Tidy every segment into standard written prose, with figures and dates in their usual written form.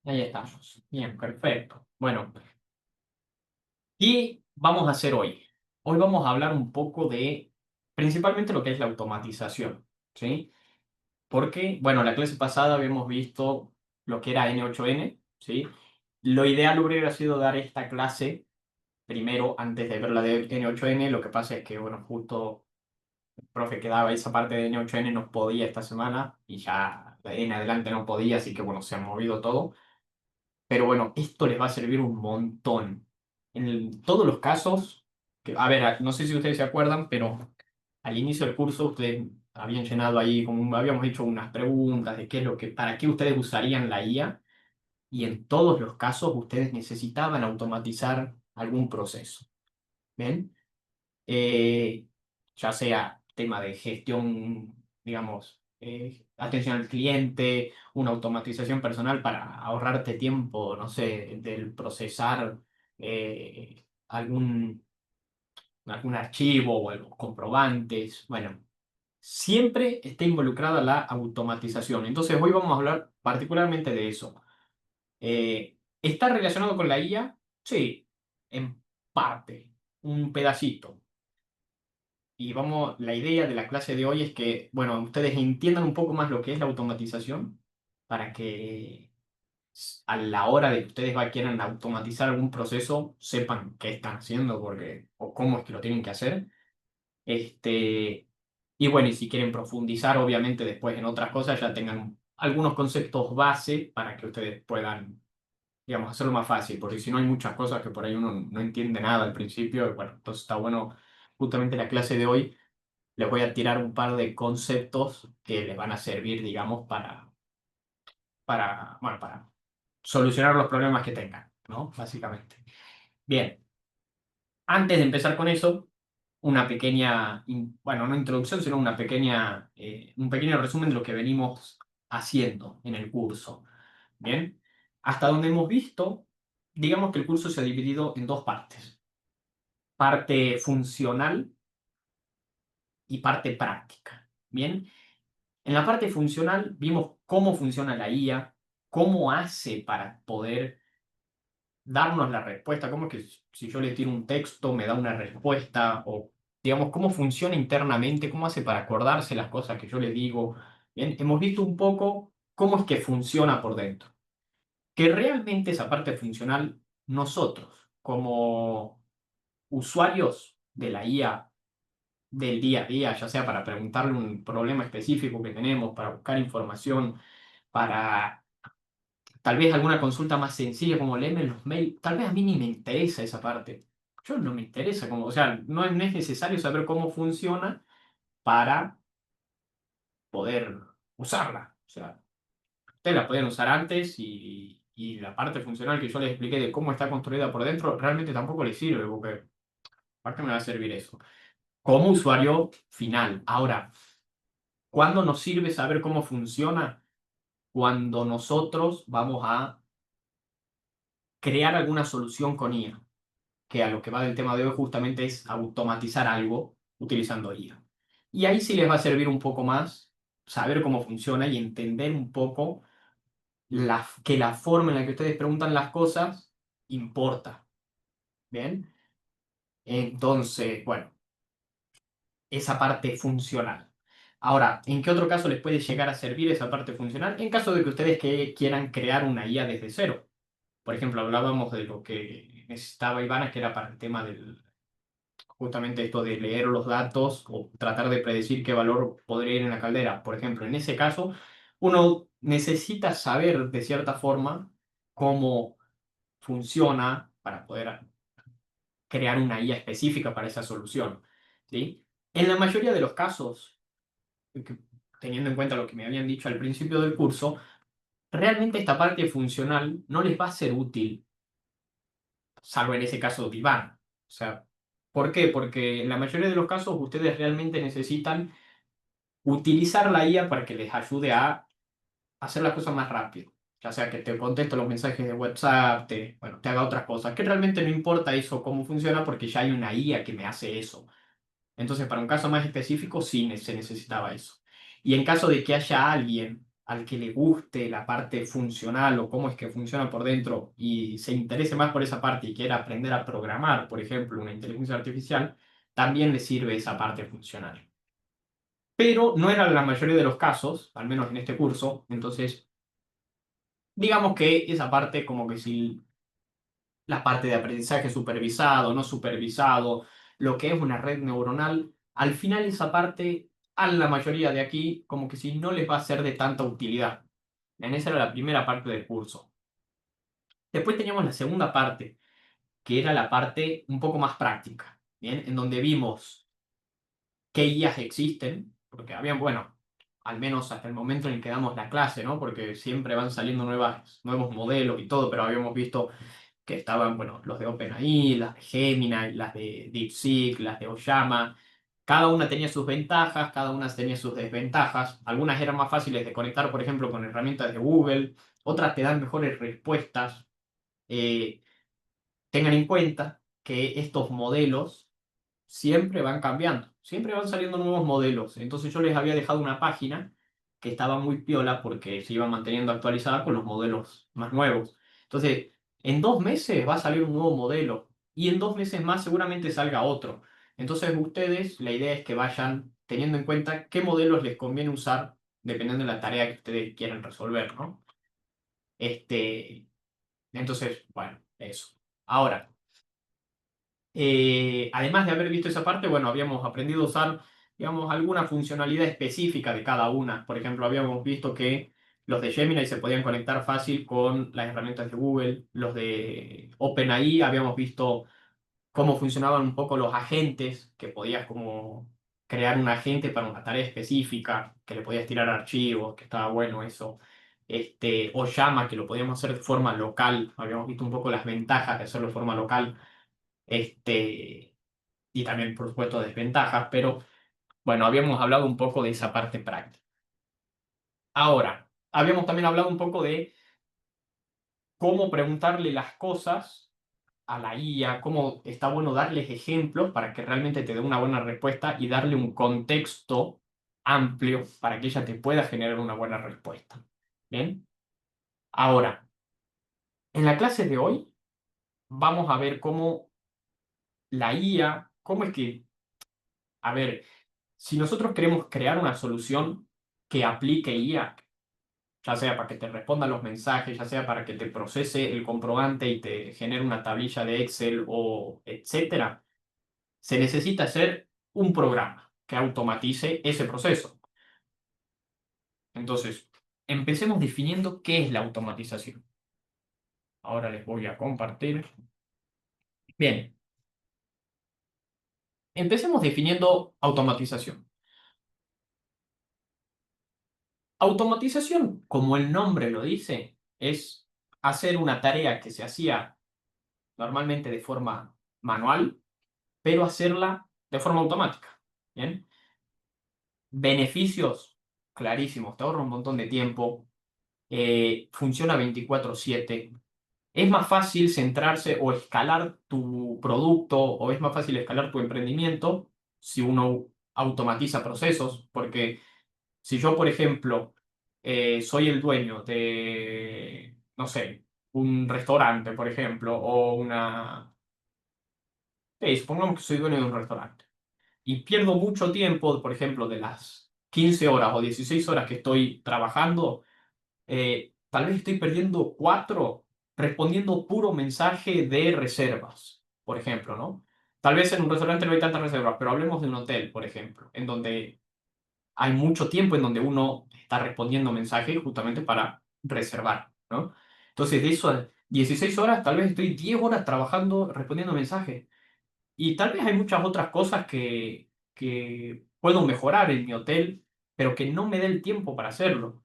Ahí estamos. Bien, perfecto. Bueno, ¿qué vamos a hacer hoy? Hoy vamos a hablar un poco de principalmente lo que es la automatización, ¿sí? Porque, bueno, la clase pasada habíamos visto lo que era N8N, ¿sí? Lo ideal hubiera sido dar esta clase primero antes de ver la de N8N. Lo que pasa es que, bueno, justo el profe que daba esa parte de N8N no podía esta semana y ya de ahí en adelante no podía, así que, bueno, se ha movido todo. Pero bueno, esto les va a servir un montón. Todos los casos, a ver, no sé si ustedes se acuerdan, pero al inicio del curso ustedes habían llenado ahí, como habíamos hecho unas preguntas de qué es lo que, para qué ustedes usarían la IA, y en todos los casos ustedes necesitaban automatizar algún proceso. ¿Ven? eh, ya sea tema de gestión, digamos, atención al cliente, una automatización personal para ahorrarte tiempo, no sé, del procesar algún archivo o los comprobantes. Bueno, siempre está involucrada la automatización. Entonces, hoy vamos a hablar particularmente de eso. ¿Está relacionado con la IA? Sí, en parte, un pedacito. Y vamos, la idea de la clase de hoy es que, bueno, ustedes entiendan un poco más lo que es la automatización para que a la hora de que ustedes quieran automatizar algún proceso, sepan qué están haciendo porque, o cómo es que lo tienen que hacer. Y bueno, y si quieren profundizar, obviamente después en otras cosas ya tengan algunos conceptos base para que ustedes puedan, digamos, hacerlo más fácil, porque si no hay muchas cosas que por ahí uno no entiende nada al principio, y bueno, entonces está bueno justamente la clase de hoy les voy a tirar un par de conceptos que les van a servir, digamos, bueno, para solucionar los problemas que tengan, ¿no? Básicamente. Bien, antes de empezar con eso, una pequeña, bueno, no introducción, sino un pequeño resumen de lo que venimos haciendo en el curso. Bien, hasta donde hemos visto, digamos que el curso se ha dividido en dos partes. Parte funcional y parte práctica. Bien, en la parte funcional vimos cómo funciona la IA, cómo hace para poder darnos la respuesta, cómo es que si yo le tiro un texto me da una respuesta, o digamos cómo funciona internamente, cómo hace para acordarse las cosas que yo le digo. Bien, hemos visto un poco cómo es que funciona por dentro. Que realmente esa parte funcional, nosotros, como usuarios de la IA, del día a día, ya sea para preguntarle un problema específico que tenemos, para buscar información, para tal vez alguna consulta más sencilla como leerme los mails, tal vez a mí ni me interesa esa parte. Yo no me interesa, como, o sea, no es necesario saber cómo funciona para poder usarla. O sea, ustedes la pueden usar antes y la parte funcional que yo les expliqué de cómo está construida por dentro realmente tampoco les sirve, porque ¿para qué me va a servir eso? Como usuario final. Ahora, ¿cuándo nos sirve saber cómo funciona? Cuando nosotros vamos a crear alguna solución con IA, que a lo que va del tema de hoy justamente es automatizar algo utilizando IA. Y ahí sí les va a servir un poco más saber cómo funciona y entender un poco que la forma en la que ustedes preguntan las cosas importa. ¿Bien? Entonces, bueno, esa parte funcional. Ahora, ¿en qué otro caso les puede llegar a servir esa parte funcional? En caso de que ustedes quieran crear una IA desde cero. Por ejemplo, hablábamos de lo que necesitaba Ivana, que era para el tema del, justamente esto de leer los datos o tratar de predecir qué valor podría ir en la caldera. Por ejemplo, en ese caso, uno necesita saber de cierta forma cómo funciona para poder crear una IA específica para esa solución. ¿Sí? En la mayoría de los casos, que- teniendo en cuenta lo que me habían dicho al principio del curso, realmente esta parte funcional no les va a ser útil, salvo en ese caso de Iván. O sea, ¿por qué? Porque en la mayoría de los casos ustedes realmente necesitan utilizar la IA para que les ayude a hacer las cosas más rápido. Ya sea que te conteste los mensajes de WhatsApp, bueno, te haga otras cosas. Que realmente no importa eso, cómo funciona, porque ya hay una IA que me hace eso. Entonces, para un caso más específico, sí se necesitaba eso. Y en caso de que haya alguien al que le guste la parte funcional o cómo es que funciona por dentro y se interese más por esa parte y quiera aprender a programar, por ejemplo, una inteligencia artificial, también le sirve esa parte funcional. Pero no era la mayoría de los casos, al menos en este curso, entonces digamos que esa parte como que si la parte de aprendizaje supervisado, no supervisado, lo que es una red neuronal, al final esa parte a la mayoría de aquí como que si no les va a ser de tanta utilidad. En esa era la primera parte del curso. Después teníamos la segunda parte, que era la parte un poco más práctica, ¿bien? En donde vimos qué IAs existen, porque habían, bueno, al menos hasta el momento en el que damos la clase, ¿no? Porque siempre van saliendo nuevos modelos y todo, pero habíamos visto que estaban, bueno, los de OpenAI, las de Gemini, las de DeepSeek, las de Oyama. Cada una tenía sus ventajas, cada una tenía sus desventajas. Algunas eran más fáciles de conectar, por ejemplo, con herramientas de Google, otras te dan mejores respuestas. Eh, Tengan en cuenta que estos modelos siempre van cambiando, siempre van saliendo nuevos modelos. Entonces yo les había dejado una página que estaba muy piola porque se iba manteniendo actualizada con los modelos más nuevos. Entonces, en 2 meses va a salir un nuevo modelo y en 2 meses más seguramente salga otro. Entonces ustedes, la idea es que vayan teniendo en cuenta qué modelos les conviene usar dependiendo de la tarea que ustedes quieran resolver, ¿no? Este, entonces, bueno, eso. Ahora, además de haber visto esa parte, bueno, habíamos aprendido a usar, digamos, alguna funcionalidad específica de cada una. Por ejemplo, habíamos visto que los de Gemini se podían conectar fácil con las herramientas de Google. Los de OpenAI habíamos visto cómo funcionaban un poco los agentes, que podías como crear un agente para una tarea específica, que le podías tirar archivos, que estaba bueno eso. O Llama, que lo podíamos hacer de forma local. Habíamos visto un poco las ventajas de hacerlo de forma local. Este, y también, por supuesto, desventajas, pero bueno, habíamos hablado un poco de esa parte práctica. Ahora, habíamos también hablado un poco de cómo preguntarle las cosas a la IA, cómo está bueno darles ejemplos para que realmente te dé una buena respuesta y darle un contexto amplio para que ella te pueda generar una buena respuesta. ¿Bien? Ahora, en la clase de hoy vamos a ver cómo la IA, cómo es que, a ver, si nosotros queremos crear una solución que aplique IA, ya sea para que te responda los mensajes, ya sea para que te procese el comprobante y te genere una tablilla de Excel o etcétera, se necesita hacer un programa que automatice ese proceso. Entonces, empecemos definiendo qué es la automatización. Ahora les voy a compartir. Bien, empecemos definiendo automatización. Automatización, como el nombre lo dice, es hacer una tarea que se hacía normalmente de forma manual, pero hacerla de forma automática. ¿Bien? Beneficios clarísimos, te ahorra un montón de tiempo, funciona 24/7, es más fácil centrarse o escalar tu producto o es más fácil escalar tu emprendimiento si uno automatiza procesos, porque si yo, por ejemplo, soy el dueño de, no sé, un restaurante, por ejemplo, o una... supongamos que soy dueño de un restaurante y pierdo mucho tiempo, por ejemplo, de las 15 horas o 16 horas que estoy trabajando, tal vez estoy perdiendo 4 respondiendo puro mensaje de reservas, por ejemplo, ¿no? Tal vez en un restaurante no hay tantas reservas, pero hablemos de un hotel, por ejemplo, en donde hay mucho tiempo en donde uno está respondiendo mensajes justamente para reservar, ¿no? Entonces, de eso, 16 horas, tal vez estoy 10 horas trabajando respondiendo mensajes. Y tal vez hay muchas otras cosas que puedo mejorar en mi hotel, pero que no me dé el tiempo para hacerlo.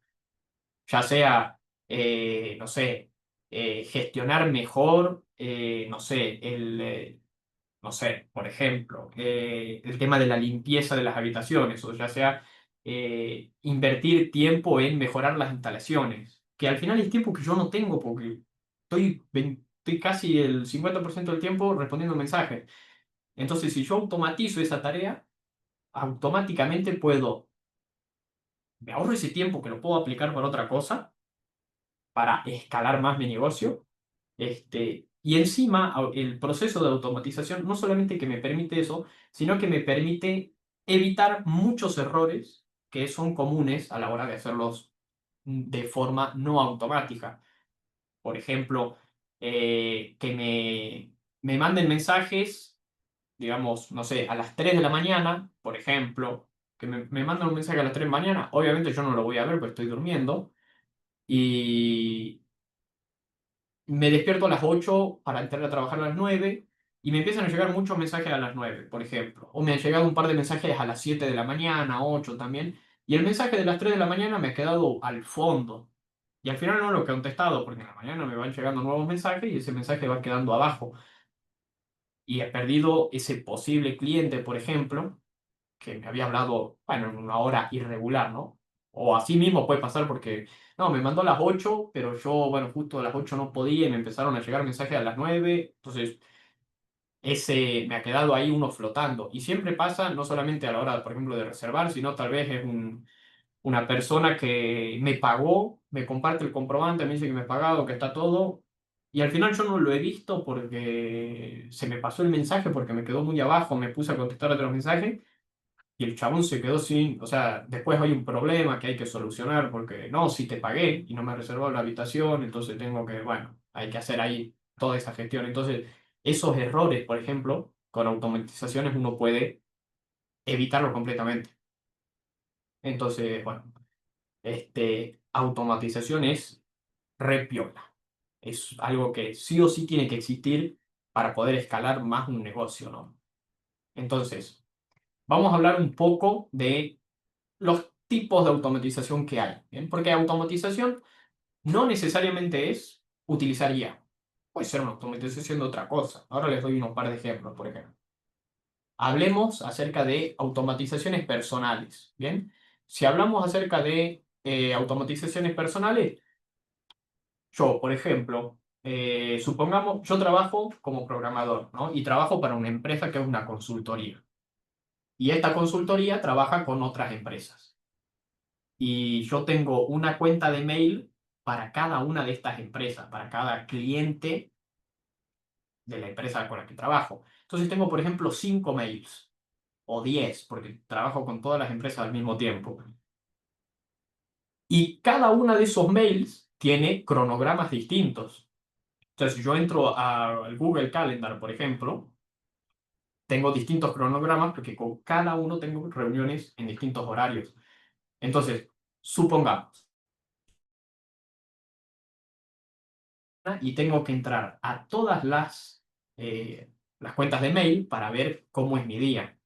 Ya sea, no sé, gestionar mejor, no sé, no sé, por ejemplo, el tema de la limpieza de las habitaciones, o ya sea, invertir tiempo en mejorar las instalaciones, que al final es tiempo que yo no tengo porque estoy casi el 50% del tiempo respondiendo mensajes. Entonces, si yo automatizo esa tarea, automáticamente puedo me ahorro ese tiempo que lo puedo aplicar para otra cosa, para escalar más mi negocio. Y encima, el proceso de automatización no solamente que me permite eso, sino que me permite evitar muchos errores que son comunes a la hora de hacerlos de forma no automática. Por ejemplo, que me manden mensajes, digamos, no sé, a las 3 de la mañana, por ejemplo, que me mandan un mensaje a las 3 de la mañana, obviamente yo no lo voy a ver porque estoy durmiendo, y me despierto a las 8 para entrar a trabajar a las 9 y me empiezan a llegar muchos mensajes a las 9 por ejemplo. O me han llegado un par de mensajes a las 7 de la mañana, 8 también. Y el mensaje de las 3 de la mañana me ha quedado al fondo. Y al final no lo he contestado porque en la mañana me van llegando nuevos mensajes y ese mensaje va quedando abajo. Y he perdido ese posible cliente, por ejemplo, que me había hablado, bueno, en una hora irregular, ¿no? O así mismo puede pasar porque, no, me mandó a las 8 pero yo, bueno, justo a las 8 no podía y me empezaron a llegar mensajes a las 9 entonces ese me ha quedado ahí uno flotando. Y siempre pasa, no solamente a la hora, por ejemplo, de reservar, sino tal vez es una persona que me pagó, me comparte el comprobante, me dice que me ha pagado, que está todo. Y al final yo no lo he visto porque se me pasó el mensaje, porque me quedó muy abajo, me puse a contestar otros mensajes y el chabón se quedó sin, o sea, después hay un problema que hay que solucionar porque no, si te pagué y no me reservó la habitación, entonces tengo que, bueno, hay que hacer ahí toda esa gestión. Entonces, esos errores, por ejemplo, con automatizaciones uno puede evitarlo completamente. Entonces, bueno, automatización es re piola. Es algo que sí o sí tiene que existir para poder escalar más un negocio, ¿no? Entonces, vamos a hablar un poco de los tipos de automatización que hay, ¿bien? Porque automatización no necesariamente es utilizar IA. Puede ser una automatización de otra cosa. Ahora les doy unos par de ejemplos, por ejemplo. Hablemos acerca de automatizaciones personales, ¿bien? Si hablamos acerca de automatizaciones personales, yo, por ejemplo, supongamos, yo trabajo como programador, ¿no? Y trabajo para una empresa que es una consultoría. Y esta consultoría trabaja con otras empresas. Y yo tengo una cuenta de mail para cada una de estas empresas, para cada cliente de la empresa con la que trabajo. Entonces tengo, por ejemplo, 5 mails o 10 porque trabajo con todas las empresas al mismo tiempo. Y cada una de esos mails tiene cronogramas distintos. Entonces, si yo entro al Google Calendar, por ejemplo, tengo distintos cronogramas porque con cada uno tengo reuniones en distintos horarios. Entonces, supongamos, y tengo que entrar a todas las cuentas de mail para ver cómo es mi día.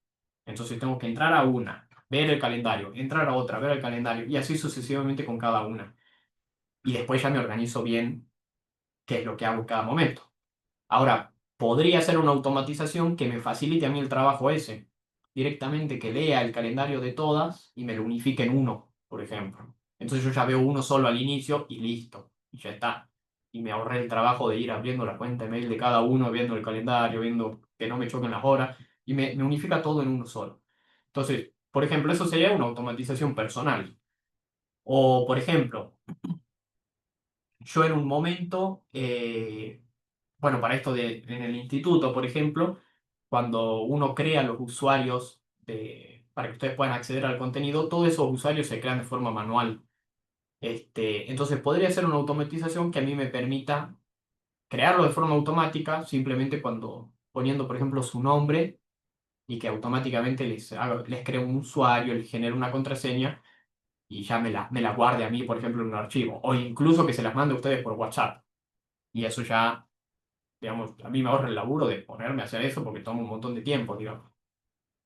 Entonces tengo que entrar a una, ver el calendario, entrar a otra, ver el calendario, y así sucesivamente con cada una. Y después ya me organizo bien qué es lo que hago en cada momento. Ahora, podría ser una automatización que me facilite a mí el trabajo ese. Directamente que lea el calendario de todas y me lo unifique en uno, por ejemplo. Entonces yo ya veo uno solo al inicio y listo. Y ya está. Y me ahorré el trabajo de ir abriendo la cuenta de mail de cada uno, viendo el calendario, viendo que no me choquen las horas. Y me unifica todo en uno solo. Entonces, por ejemplo, eso sería una automatización personal. O, por ejemplo, yo en un momento, bueno, para esto en el instituto, por ejemplo, cuando uno crea los usuarios para que ustedes puedan acceder al contenido, todos esos usuarios se crean de forma manual. Entonces podría ser una automatización que a mí me permita crearlo de forma automática, simplemente cuando poniendo, por ejemplo, su nombre y que automáticamente les cree un usuario, les genere una contraseña y ya me la guarde a mí, por ejemplo, en un archivo. O incluso que se las mande a ustedes por WhatsApp. Y eso ya, digamos, a mí me ahorra el laburo de ponerme a hacer eso porque toma un montón de tiempo, digamos.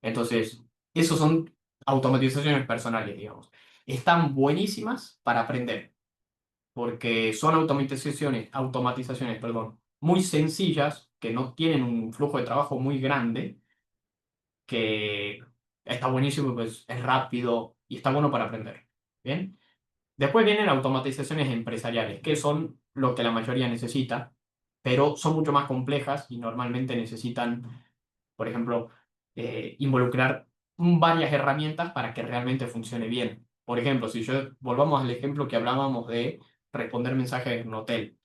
Entonces, esos son automatizaciones personales, digamos. Están buenísimas para aprender, porque son automatizaciones, perdón, muy sencillas, que no tienen un flujo de trabajo muy grande, que está buenísimo, pues es rápido y está bueno para aprender. ¿Bien? Después vienen automatizaciones empresariales, que son lo que la mayoría necesita, pero son mucho más complejas y normalmente necesitan, por ejemplo, involucrar varias herramientas para que realmente funcione bien. Por ejemplo, si yo volvamos al ejemplo que hablábamos de responder mensajes en un hotel,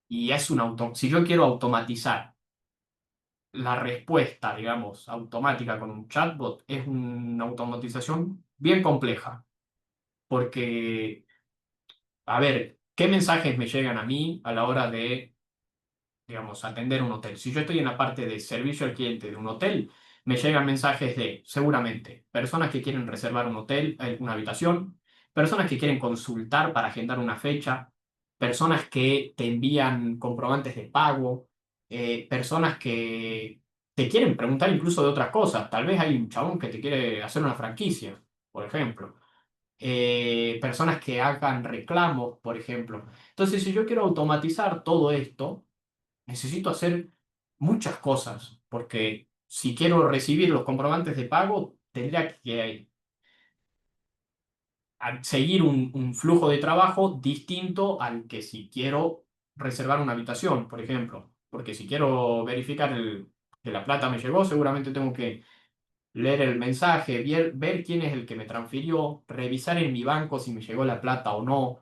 y es un si yo quiero automatizar la respuesta, digamos, automática con un chatbot, es una automatización bien compleja, porque, a ver, ¿qué mensajes me llegan a mí a la hora de, digamos, atender un hotel? Si yo estoy en la parte de servicio al cliente de un hotel, me llegan mensajes de, seguramente, personas que quieren reservar un hotel, una habitación, personas que quieren consultar para agendar una fecha, personas que te envían comprobantes de pago, personas que te quieren preguntar incluso de otras cosas. Tal vez hay un chabón que te quiere hacer una franquicia, por ejemplo. Personas que hagan reclamos, por ejemplo. Entonces, si yo quiero automatizar todo esto, necesito hacer muchas cosas, porque si quiero recibir los comprobantes de pago, tendría que seguir un flujo de trabajo distinto al que si quiero reservar una habitación, por ejemplo. Porque si quiero verificar que la plata me llegó, seguramente tengo que leer el mensaje, ver quién es el que me transfirió, revisar en mi banco si me llegó la plata o no.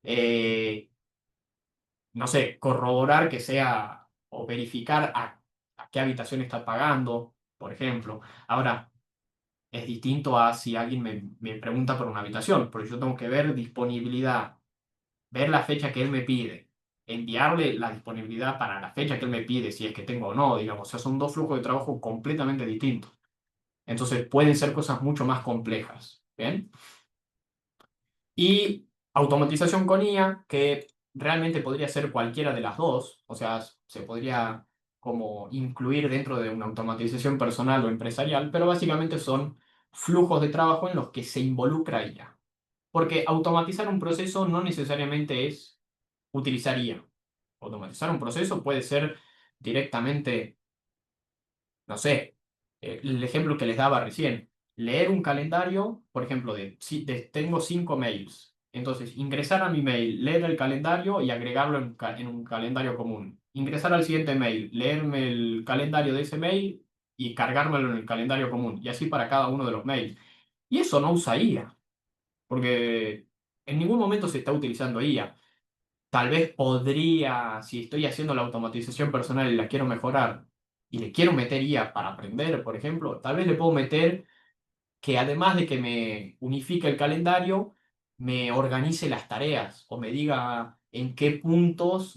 eh, no sé, corroborar que sea o verificar a qué habitación está pagando, por ejemplo. Ahora, es distinto a si alguien me pregunta por una habitación, porque yo tengo que ver disponibilidad, ver la fecha que él me pide, enviarle la disponibilidad para la fecha que él me pide, si es que tengo o no, digamos. O sea, son dos flujos de trabajo completamente distintos. Entonces, pueden ser cosas mucho más complejas. ¿Bien? Y automatización con IA, que realmente podría ser cualquiera de las dos, o sea, se podría como incluir dentro de una automatización personal o empresarial, pero básicamente son flujos de trabajo en los que se involucra IA. Porque automatizar un proceso no necesariamente es utilizar IA. Automatizar un proceso puede ser directamente, no sé, el ejemplo que les daba recién, leer un calendario, por ejemplo, tengo 5 mails. Entonces, ingresar a mi mail, leer el calendario y agregarlo en un calendario común. Ingresar al siguiente mail, leerme el calendario de ese mail y cargármelo en el calendario común. Y así para cada uno de los mails. Y eso no usa IA, porque en ningún momento se está utilizando IA. Tal vez podría, si estoy haciendo la automatización personal y la quiero mejorar y le quiero meter IA para aprender, por ejemplo, tal vez le puedo meter que además de que me unifique el calendario, me organice las tareas o me diga en qué puntos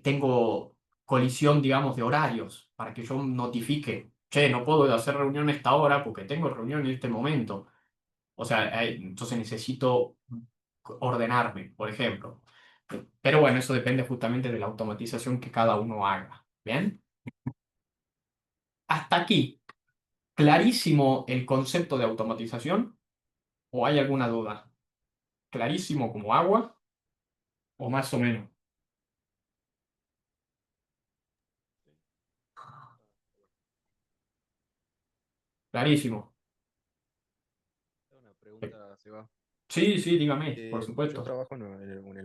tengo colisión, digamos, de horarios para que yo notifique, che, no puedo hacer reunión a esta hora porque tengo reunión en este momento. O sea, entonces necesito ordenarme, por ejemplo. Pero bueno, eso depende justamente de la automatización que cada uno haga. ¿Bien? Hasta aquí, ¿clarísimo el concepto de automatización o hay alguna duda? ¿Clarísimo como agua o más o menos? Clarísimo. Una pregunta, Seba. Sí, sí, dígame, por Yo supuesto. trabajo en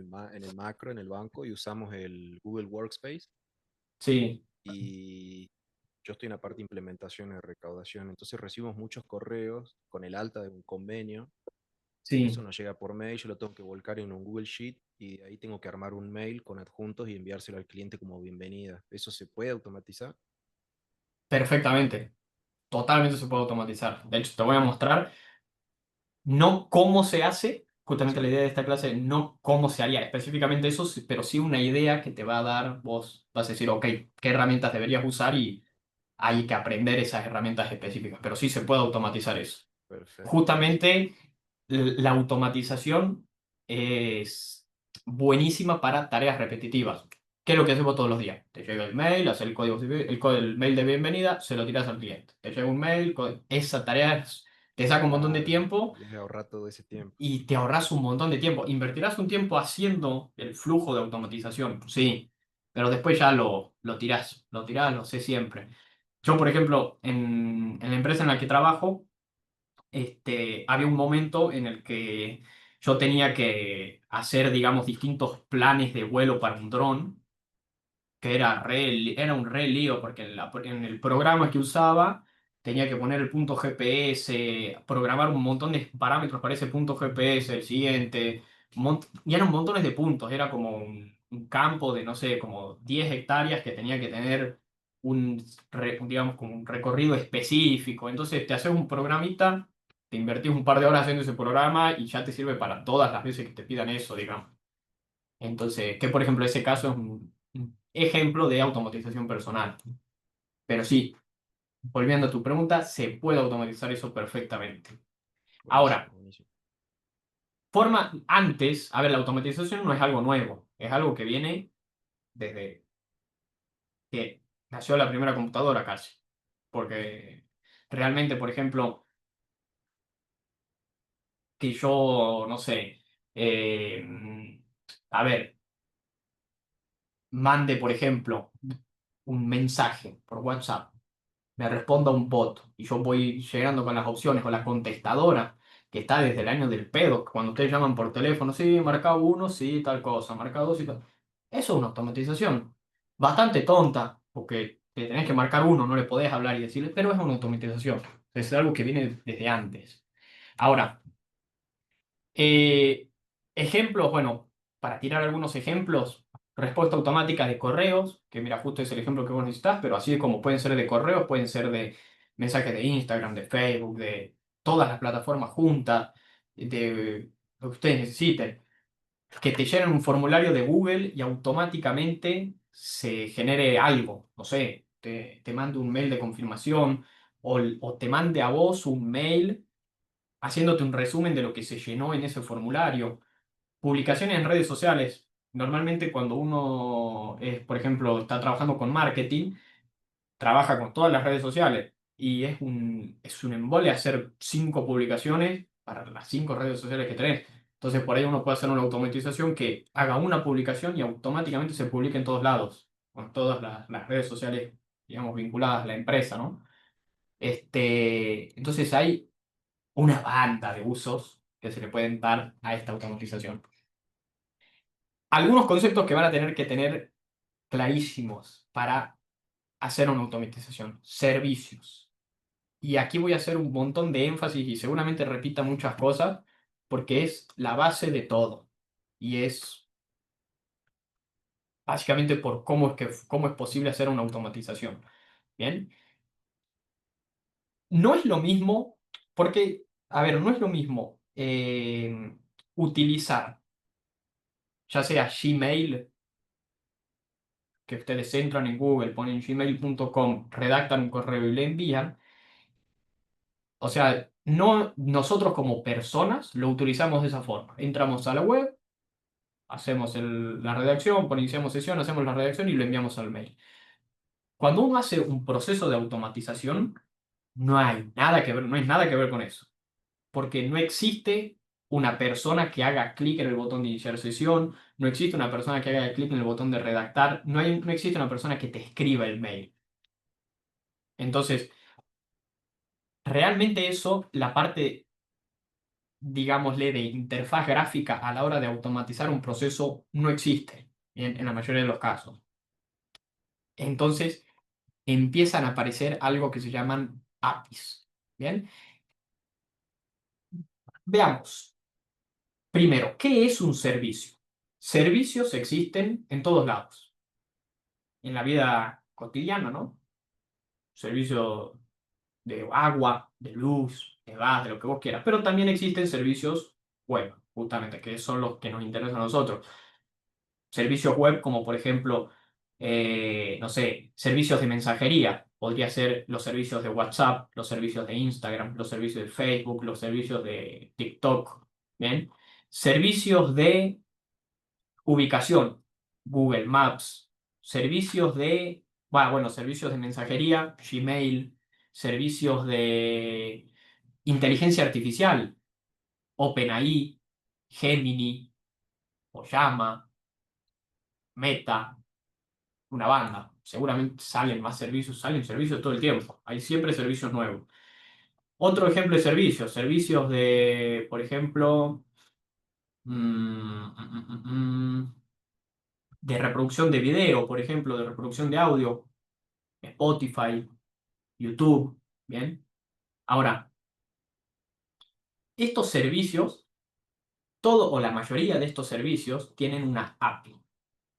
el macro, en el banco, y usamos el Google Workspace. Sí, Y yo estoy en la parte de implementación y recaudación. Entonces recibimos muchos correos con el alta de un convenio. Eso sí. nos llega por mail, yo lo tengo que volcar en un Google Sheet y de ahí tengo que armar un mail con adjuntos y enviárselo al cliente como bienvenida. ¿Eso se puede automatizar? Perfectamente. Totalmente se puede automatizar. De hecho, te voy a mostrar. No cómo se hace, justamente la Sí, idea de esta clase, no cómo se haría específicamente eso, pero sí una idea que te va a dar, vos vas a decir, ok, qué herramientas deberías usar y hay que aprender esas herramientas específicas, pero sí se puede automatizar eso. perfecto, buenísimo. Justamente la automatización es buenísima para tareas repetitivas. ¿Qué es lo que hacemos todos los días? Te llega el mail, haces el mail de bienvenida, se lo tiras al cliente. Te llega un mail, esa tarea te saca un montón de Claro, tiempo y es ahorrar todo ese tiempo. y te ahorras un montón de tiempo. Invertirás un tiempo haciendo el flujo de automatización, sí, pero después ya lo sé siempre. Yo, por ejemplo, en la empresa en la que trabajo, había un momento en el que yo tenía que hacer, digamos, distintos planes de vuelo para un dron, que era un re lío, porque en el programa que usaba tenía que poner el punto GPS, programar un montón de parámetros para ese punto GPS, el siguiente, y eran montones de puntos, era como un campo de, no sé, como 10 hectáreas que tenía que tener digamos, como un recorrido específico. Entonces te haces un programita, te invertís un par de horas haciendo ese programa y ya te sirve para todas las veces que te pidan eso, digamos. Entonces, que por ejemplo ese caso es un ejemplo de automatización personal. Pero sí, volviendo a tu pregunta, se puede automatizar eso perfectamente. Buenísimo, Ahora, buenísimo. antes, a ver, la automatización no es algo nuevo, es algo que viene desde que nació la primera computadora casi. Porque realmente, por ejemplo, que yo, no sé, a ver, mande, por ejemplo, un mensaje por WhatsApp, me responda un bot y yo voy llegando con las opciones o la contestadora que está desde el año del pedo, cuando ustedes llaman por teléfono, sí, marca uno, sí, tal cosa, marca dos y tal. Eso es una automatización bastante tonta, porque te tenés que marcar uno, no le podés hablar y decirle, pero es una automatización. Es algo que viene desde antes. Ahora, eh, ejemplos, bueno, para tirar algunos ejemplos, respuesta automática de correos, que mira, justo es el ejemplo que vos necesitas, pero así como pueden ser de correos, pueden ser de mensajes de Instagram, de Facebook, de todas las plataformas juntas, de lo que ustedes necesiten. Que te llenen un formulario de Google y automáticamente se genere algo, no sé, te mande un mail de confirmación o te mande a vos un mail haciéndote un resumen de lo que se llenó en ese formulario. Publicaciones en redes sociales. Normalmente cuando uno es, por ejemplo, está trabajando con marketing, trabaja con todas las redes sociales y es un embole hacer 5 publicaciones para las 5 redes sociales que tenés. Entonces por ahí uno puede hacer una automatización que haga una publicación y automáticamente se publique en todos lados, con todas las redes sociales, digamos, vinculadas a la empresa, ¿no? Entonces hay una banda de usos que se le pueden dar a esta automatización. Algunos conceptos que van a tener que tener clarísimos para hacer una automatización. Servicios. Y aquí voy a hacer un montón de énfasis y seguramente repita muchas cosas porque es la base de todo. Y es básicamente por cómo es posible hacer una automatización. Bien. No es lo mismo, porque, a ver, no es lo mismo utilizar ya sea Gmail, que ustedes entran en Google, ponen gmail.com, redactan un correo y le envían. O sea, no nosotros como personas lo utilizamos de esa forma. Entramos a la web, hacemos la redacción, iniciamos sesión, hacemos la redacción y lo enviamos al mail. Cuando uno hace un proceso de automatización, no hay nada que ver, no hay nada que ver con eso. Porque no existe una persona que haga clic en el botón de iniciar sesión, no existe una persona que haga clic en el botón de redactar, no existe una persona que te escriba el mail. Entonces, realmente eso, la parte, digámosle, de interfaz gráfica a la hora de automatizar un proceso no existe en la mayoría de los casos. Entonces, empiezan a aparecer algo que se llaman APIs. ¿Bien? Veamos. Primero, ¿qué es un servicio? Servicios existen en todos lados, en la vida cotidiana, ¿no? Servicio de agua, de luz, de gas, de lo que vos quieras, pero también existen servicios web, justamente, que son los que nos interesan a nosotros. Servicios web como por ejemplo, no sé, servicios de mensajería. Podría ser los servicios de WhatsApp, los servicios de Instagram, los servicios de Facebook, los servicios de TikTok. ¿Bien? Servicios de ubicación, Google Maps. Servicios de, bueno, servicios de mensajería, Gmail. Servicios de inteligencia artificial, OpenAI, Gemini, Llama, Meta, una banda. Seguramente salen servicios todo el tiempo. Hay siempre servicios nuevos. Otro ejemplo de servicios de, por ejemplo, de reproducción de video, por ejemplo, de reproducción de audio, Spotify, YouTube. Bien. Ahora, estos servicios, todo o la mayoría de estos servicios tienen una API.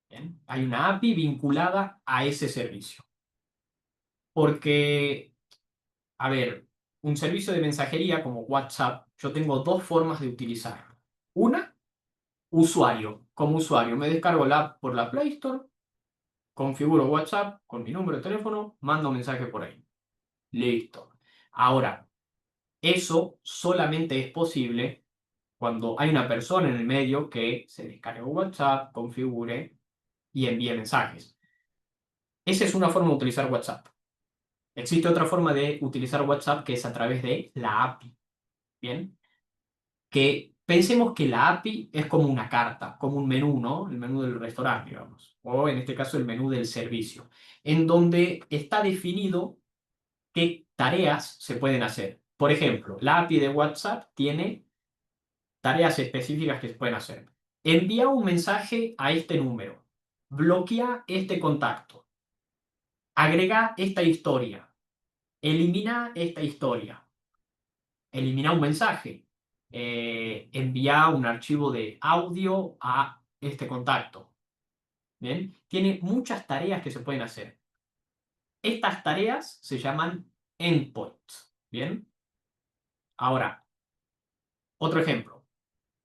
¿Bien? Hay una API vinculada a ese servicio. Porque, a ver, un servicio de mensajería como WhatsApp, yo tengo dos formas de utilizarlo. Una, usuario. Como usuario, me descargo la app por la Play Store, configuro WhatsApp con mi número de teléfono, mando un mensaje por ahí. Listo. Ahora, eso solamente es posible cuando hay una persona en el medio que se descargue WhatsApp, configure y envíe mensajes. Esa es una forma de utilizar WhatsApp. Existe otra forma de utilizar WhatsApp que es a través de la API. ¿Bien? Que pensemos que la API es como una carta, como un menú, ¿no? El menú del restaurante, digamos. O en este caso el menú del servicio, en donde está definido qué tareas se pueden hacer. Por ejemplo, la API de WhatsApp tiene tareas específicas que se pueden hacer. Envía un mensaje a este número. Bloquea este contacto. Agrega esta historia. Elimina esta historia. Elimina un mensaje. Envía un archivo de audio a este contacto. ¿Bien? Tiene muchas tareas que se pueden hacer. Estas tareas se llaman endpoints. ¿Bien? Ahora, otro ejemplo.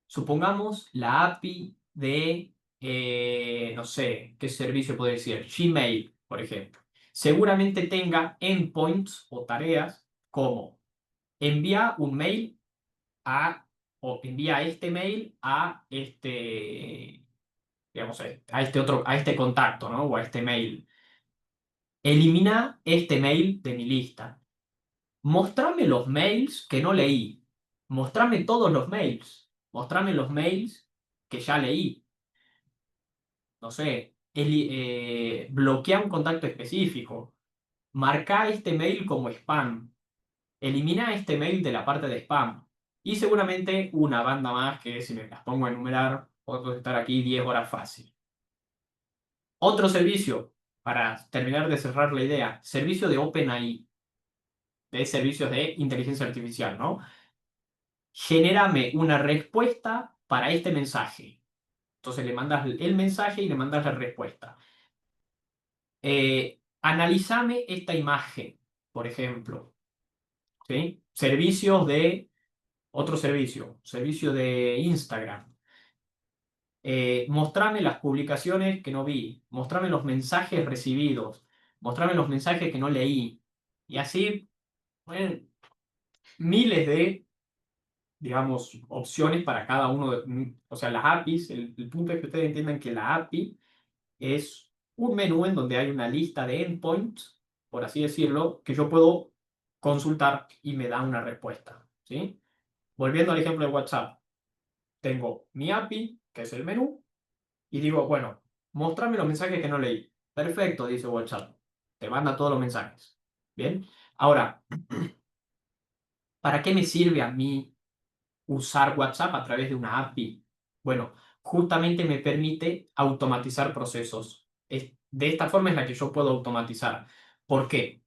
Supongamos la API de, no sé, ¿qué servicio puede decir? Gmail, por ejemplo. Seguramente tenga endpoints o tareas como envía un mail a, o envía este mail a este, digamos, a este otro, a este contacto, ¿no? O a este mail. Elimina este mail de mi lista. Mostrame los mails que no leí. Mostrame todos los mails. Mostrame los mails que ya leí. No sé, bloquea un contacto específico. Marca este mail como spam. Elimina este mail de la parte de spam. Y seguramente una banda más que si me las pongo a enumerar, puedo estar aquí 10 horas fácil. Otro servicio, para terminar de cerrar la idea, servicio de OpenAI, de servicios de inteligencia artificial, ¿no? Genérame una respuesta para este mensaje. Entonces le mandas el mensaje y le mandas la respuesta. Analízame esta imagen, por ejemplo. ¿Sí? Servicios de otro servicio, servicio de Instagram. Mostrame las publicaciones que no vi, mostrame los mensajes recibidos, mostrame los mensajes que no leí. Y así, bueno, miles de, digamos, opciones para cada uno o sea, las APIs, el punto es que ustedes entiendan que la API es un menú en donde hay una lista de endpoints, por así decirlo, que yo puedo consultar y me da una respuesta, ¿sí? Volviendo al ejemplo de WhatsApp, tengo mi API, que es el menú, y digo, bueno, mostrame los mensajes que no leí. Perfecto, dice WhatsApp. Te manda todos los mensajes. Bien. Ahora, ¿para qué me sirve a mí usar WhatsApp a través de una API? Bueno, justamente me permite automatizar procesos. De esta forma es la que yo puedo automatizar. ¿Por qué?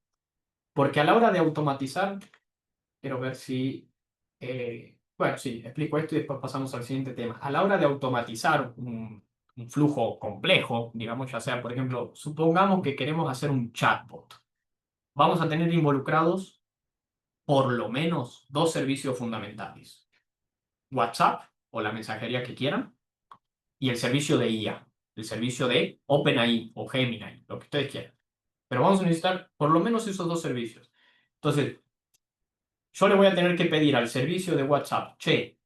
Porque a la hora de automatizar, quiero ver si... bueno, sí, explico esto y después pasamos al siguiente tema. A la hora de automatizar un flujo complejo, digamos, ya sea, por ejemplo, supongamos que queremos hacer un chatbot. Vamos a tener involucrados por lo menos dos servicios fundamentales. WhatsApp o la mensajería que quieran y el servicio de IA, el servicio de OpenAI o Gemini, lo que ustedes quieran. Pero vamos a necesitar por lo menos esos dos servicios. Entonces, yo le voy a tener que pedir al servicio de WhatsApp, che,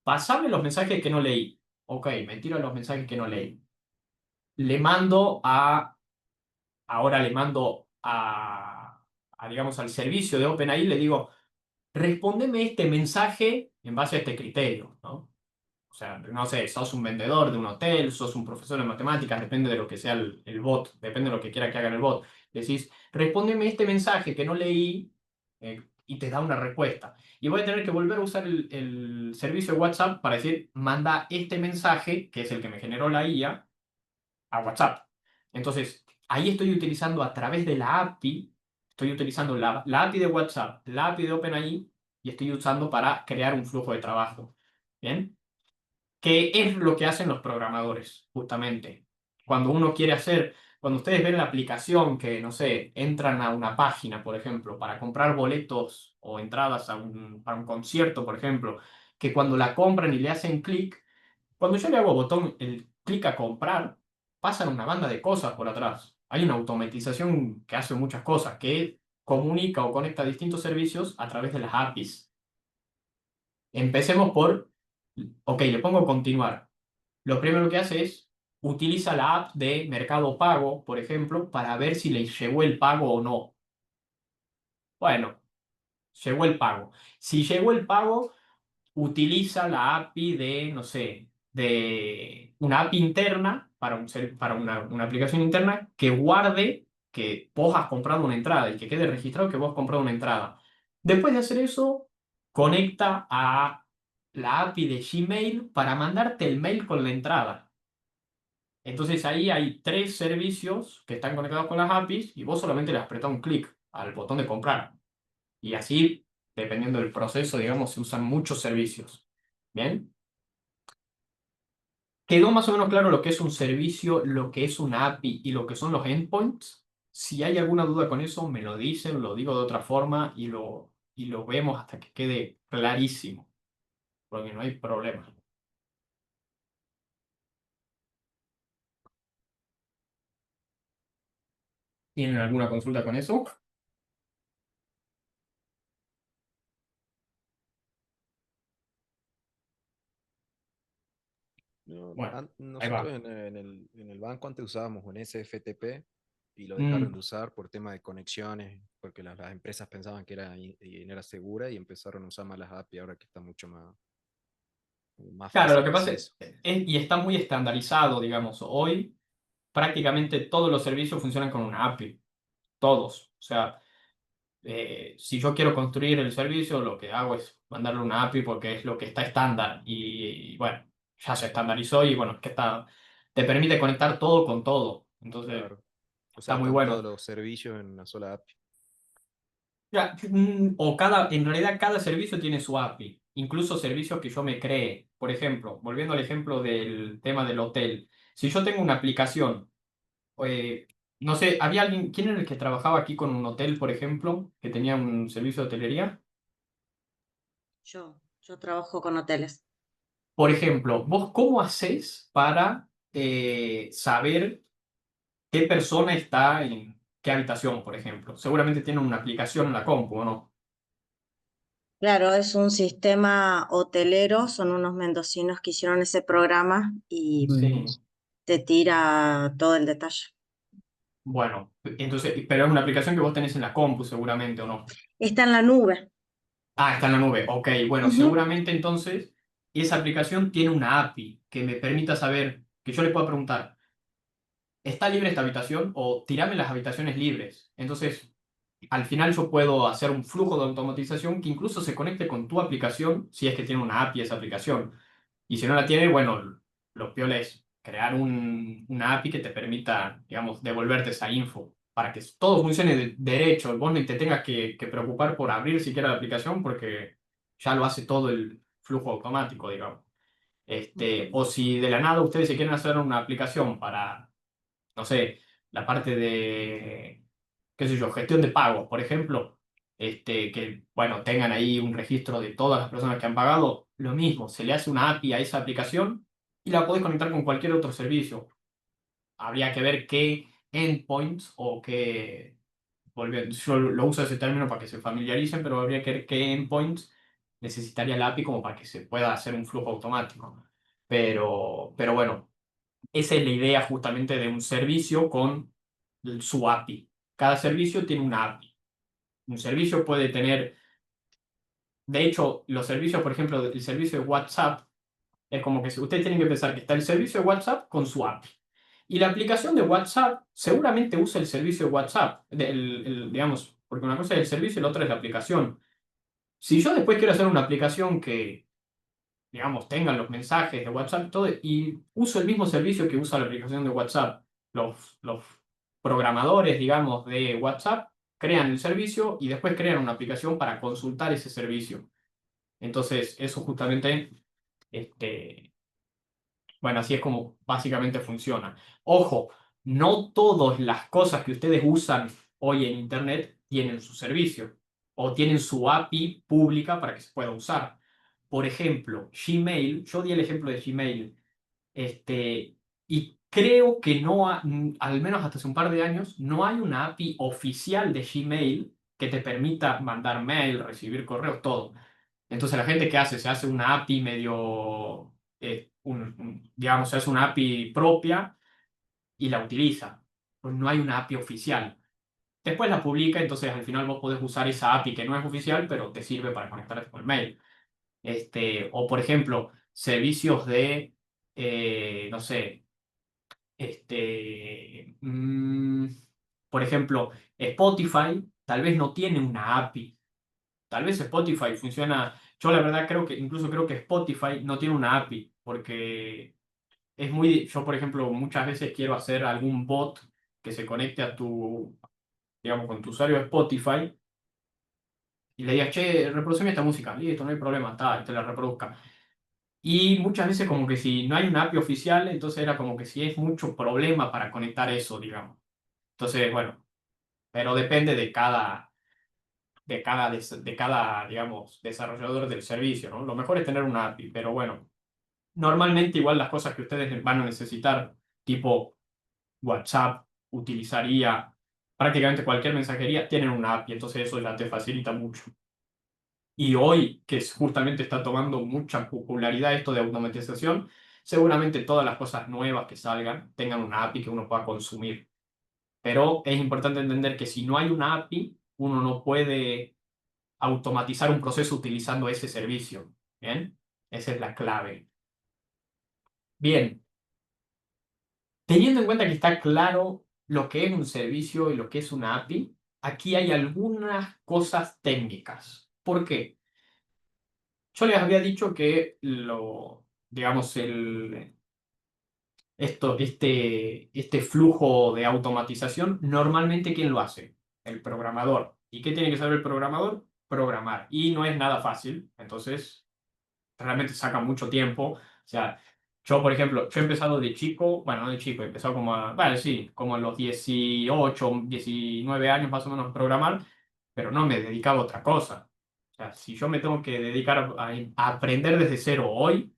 pasame los mensajes que no leí. Ok, me tiro los mensajes que no leí. Le mando a, ahora le mando digamos, al servicio de OpenAI, le digo, respóndeme este mensaje en base a este criterio, ¿no? O sea, no sé, sos un vendedor de un hotel, sos un profesor de matemáticas, depende de lo que sea el bot, depende de lo que quiera que haga el bot. Decís, respóndeme este mensaje que no leí y te da una respuesta. Y voy a tener que volver a usar el servicio de WhatsApp para decir, manda este mensaje, que es el que me generó la IA, a WhatsApp. Entonces, ahí estoy utilizando a través de la API, estoy utilizando la API de WhatsApp, la API de OpenAI, y estoy usando para crear un flujo de trabajo. ¿Bien? ¿Qué es lo que hacen los programadores, justamente? Cuando uno quiere hacer, cuando ustedes ven la aplicación que, no sé, entran a una página, por ejemplo, para comprar boletos o entradas para un concierto, por ejemplo, que cuando la compran y le hacen clic, cuando yo le hago botón, el clic a comprar, pasan una banda de cosas por atrás. Hay una automatización que hace muchas cosas, que comunica o conecta distintos servicios a través de las APIs. Empecemos por, ok, le pongo continuar. Lo primero que hace es utiliza la app de Mercado Pago, por ejemplo, para ver si le llegó el pago o no. Bueno, llegó el pago. Si llegó el pago, utiliza la API de, no sé, de una API interna para, para una aplicación interna que guarde que vos has comprado una entrada y que quede registrado que vos has comprado una entrada. Después de hacer eso, conecta a la API de Gmail para mandarte el mail con la entrada. Entonces ahí hay tres servicios que están conectados con las APIs y vos solamente le apretás un clic al botón de comprar. Y así, dependiendo del proceso, digamos, se usan muchos servicios. ¿Bien? ¿Quedó más o menos claro lo que es un servicio, lo que es una API y lo que son los endpoints? Si hay alguna duda con eso, me lo dicen, lo digo de otra forma y lo vemos hasta que quede clarísimo, porque no hay problema. ¿Tienen alguna consulta con eso? No, Bueno, ahí nosotros va. en el banco antes usábamos un SFTP y lo dejaron Mm, de usar por tema de conexiones, porque las empresas pensaban que era segura y empezaron a usar más las API ahora que está mucho más claro, lo fácil que de pasa es, acceso. y está muy estandarizado, digamos, hoy prácticamente todos los servicios funcionan con una API, todos. O sea, si yo quiero construir el servicio, lo que hago es mandarle una API porque es lo que está estándar y, bueno, ya se estandarizó y bueno, es que está, te permite conectar todo con todo. Entonces, Claro. O está sea, muy están todos bueno. los servicios en una sola API. Ya, en realidad cada servicio tiene su API, incluso servicios que yo me cree. Por ejemplo, volviendo al ejemplo del tema del hotel, si yo tengo una aplicación, eh, no sé, había alguien, ¿quién era el que trabajaba aquí con un hotel, por ejemplo, que tenía un servicio de hotelería? Yo trabajo con hoteles. Por ejemplo, ¿vos cómo hacés para saber qué persona está en qué habitación, por ejemplo? Seguramente tienen una aplicación en la compu, ¿o no? Claro, es un sistema hotelero, son unos mendocinos que hicieron ese programa y Sí. te tira todo el detalle. Bueno, entonces, pero es una aplicación que vos tenés en la compu, seguramente, ¿o no? Está en la nube. Ah, está en la nube. Ok, bueno, Ujú. seguramente entonces esa aplicación tiene una API que me permita saber, que yo le pueda preguntar, ¿está libre esta habitación? O tirame las habitaciones libres. Entonces, al final yo puedo hacer un flujo de automatización que incluso se conecte con tu aplicación, si es que tiene una API esa aplicación. Y si no la tiene, bueno, lo peor es crear una API que te permita, digamos, devolverte esa info para que todo funcione derecho. Vos no te tengas que preocupar por abrir siquiera la aplicación porque ya lo hace todo el flujo automático, digamos. Ujú. O si de la nada ustedes se quieren hacer una aplicación para, no sé, la parte de, qué sé yo, gestión de pagos, por ejemplo, que, bueno, tengan ahí un registro de todas las personas que han pagado, lo mismo, se le hace una API a esa aplicación y la podés conectar con cualquier otro servicio. Habría que ver qué endpoints o qué, yo lo uso ese término para que se familiaricen, pero habría que ver qué endpoints necesitaría la API como para que se pueda hacer un flujo automático. Pero bueno. Esa es la idea justamente de un servicio con su API. Cada servicio tiene una API. Un servicio puede tener, de hecho, los servicios, por ejemplo, el servicio de WhatsApp, es como que ustedes tienen que pensar que está el servicio de WhatsApp con su API. Y la aplicación de WhatsApp seguramente usa el servicio de WhatsApp, digamos, porque una cosa es el servicio y la otra es la aplicación. Si yo después quiero hacer una aplicación que digamos, tengan los mensajes de WhatsApp y todo, y uso el mismo servicio que usa la aplicación de WhatsApp. Los programadores, digamos, de WhatsApp crean el servicio y después crean una aplicación para consultar ese servicio. Entonces, eso justamente, este, bueno, así es como básicamente funciona. Ojo, no todas las cosas que ustedes usan hoy en Internet tienen su servicio o tienen su API pública para que se pueda usar. Por ejemplo, Gmail, yo di el ejemplo de Gmail, y creo que no, al menos hasta hace un par de años, no hay una API oficial de Gmail que te permita mandar mail, recibir correos, todo. Entonces la gente que hace, se hace una API medio, digamos, se hace una API propia y la utiliza. Pues no hay una API oficial. Después la publica, entonces al final vos podés usar esa API que no es oficial, pero te sirve para conectarte con el mail. O por ejemplo, servicios de, no sé, por ejemplo, Spotify tal vez no tiene una API. Tal vez Spotify funciona. Yo la verdad incluso creo que Spotify no tiene una API, porque yo por ejemplo muchas veces quiero hacer algún bot que se conecte a digamos, con tu usuario de Spotify y le digas, che, reproduceme esta música, listo, no hay problema, está, y te la reproduzca. Y muchas veces como que si no hay una API oficial, entonces era como que si es mucho problema para conectar eso, digamos. Entonces, bueno, pero depende de cada, digamos, desarrollador del servicio, ¿no? Lo mejor es tener una API, pero bueno, normalmente igual las cosas que ustedes van a necesitar, tipo WhatsApp, utilizaría prácticamente cualquier mensajería, tienen una API, entonces eso ya te facilita mucho. Y hoy, que justamente está tomando mucha popularidad esto de automatización, seguramente todas las cosas nuevas que salgan tengan una API que uno pueda consumir. Pero es importante entender que si no hay una API, uno no puede automatizar un proceso utilizando ese servicio. ¿Bien? Esa es la clave. Bien, teniendo en cuenta que está claro lo que es un servicio y lo que es una API, aquí hay algunas cosas técnicas. ¿Por qué? Yo les había dicho que digamos, este flujo de automatización, normalmente ¿quién lo hace? El programador. ¿Y qué tiene que saber el programador? Programar. Y no es nada fácil, entonces realmente saca mucho tiempo. O sea, yo, por ejemplo, yo he empezado de chico, bueno, no de chico, he empezado bueno, sí, como a los 18 19 años más o menos a programar, pero no me he dedicado a otra cosa. O sea, si yo me tengo que dedicar a aprender desde cero hoy,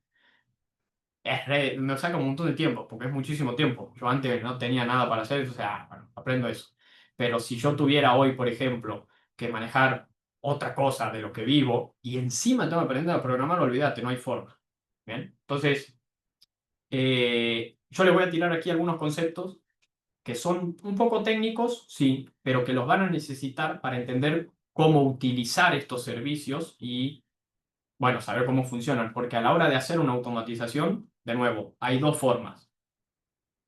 me saca un montón de tiempo, porque es muchísimo tiempo. Yo antes no tenía nada para hacer, o sea, bueno, aprendo eso. Pero si yo tuviera hoy, por ejemplo, que manejar otra cosa de lo que vivo y encima tengo que aprender a programar, olvídate, no hay forma. ¿Bien? Entonces, yo les voy a tirar aquí algunos conceptos que son un poco técnicos, sí, pero que los van a necesitar para entender cómo utilizar estos servicios y bueno, saber cómo funcionan, porque a la hora de hacer una automatización, de nuevo, hay dos formas,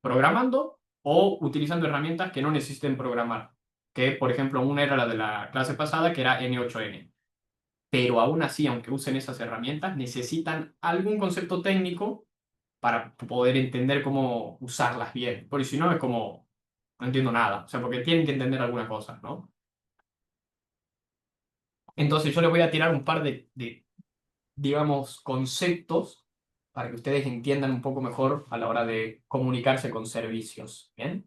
programando o utilizando herramientas que no necesiten programar, que por ejemplo una era la de la clase pasada, que era N8N. Pero aún así, aunque usen esas herramientas, necesitan algún concepto técnico para poder entender cómo usarlas bien, porque si no es como, no entiendo nada, o sea, porque tienen que entender alguna cosa, ¿no? Entonces yo les voy a tirar un par de digamos, conceptos para que ustedes entiendan un poco mejor a la hora de comunicarse con servicios. ¿Bien?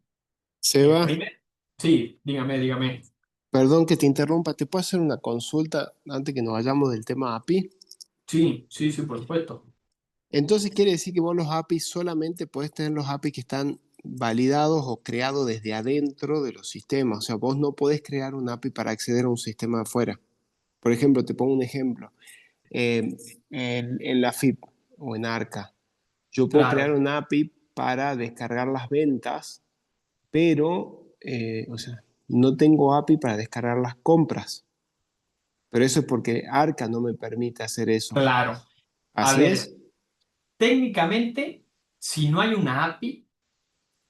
Seba, Primero, sí, dígame. perdón que te interrumpa, ¿te puedo hacer una consulta antes que nos vayamos del tema API? Sí, sí, sí, por supuesto. Entonces quiere decir que vos los APIs solamente podés tener los APIs que están validados o creados desde adentro de los sistemas. O sea, vos no podés crear un API para acceder a un sistema de afuera. Por ejemplo, te pongo un ejemplo. Eh, en la FIP o en Arca, yo puedo crear Claro, un API para descargar las ventas, pero, o sea, no tengo API para descargar las compras. Pero eso es porque Arca no me permite hacer eso. claro. A ¿Así es? ver, técnicamente, si no hay una API,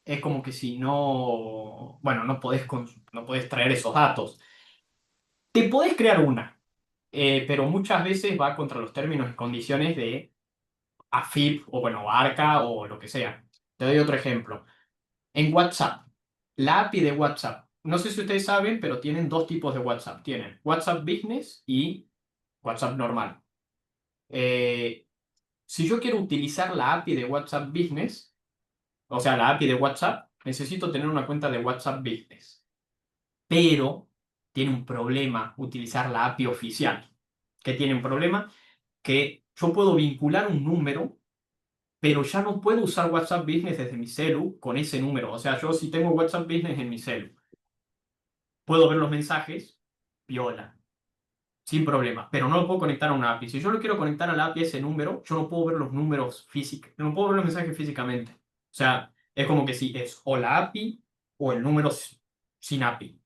es como que si no, bueno, no podés traer esos datos. Te podés crear una, pero muchas veces va contra los términos y condiciones de AFIP o bueno, ARCA o lo que sea. Te doy otro ejemplo. En WhatsApp, la API de WhatsApp, no sé si ustedes saben, pero tienen dos tipos de WhatsApp. Tienen WhatsApp Business y WhatsApp normal. Eh, si yo quiero utilizar la API de WhatsApp Business, o sea, la API de WhatsApp, necesito tener una cuenta de WhatsApp Business. Pero tiene un problema utilizar la API oficial. ¿Qué tiene un problema? Que yo puedo vincular un número, pero ya no puedo usar WhatsApp Business desde mi celu con ese número. O sea, yo si tengo WhatsApp Business en mi celu, puedo ver los mensajes, viola, sin problema, pero no lo puedo conectar a una API. Si yo lo quiero conectar a la API ese número, yo no puedo ver los números físicos, no puedo ver los mensajes físicamente. O sea, es como que si es o la API o el número sin API.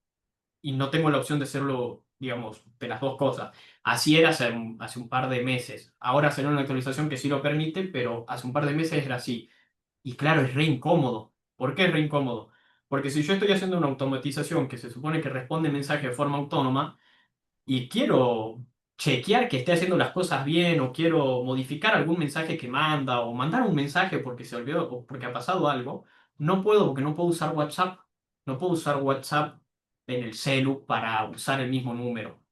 Y no tengo la opción de hacerlo, digamos, de las dos cosas. Así era hace un par de meses. Ahora será una actualización que sí lo permite, pero hace un par de meses era así. Y claro, es re incómodo. ¿Por qué es re incómodo? Porque si yo estoy haciendo una automatización que se supone que responde mensajes de forma autónoma y quiero chequear que esté haciendo las cosas bien o quiero modificar algún mensaje que manda o mandar un mensaje porque se olvidó o porque ha pasado algo, no puedo porque no puedo usar WhatsApp. No puedo usar WhatsApp en el celu para usar el mismo número.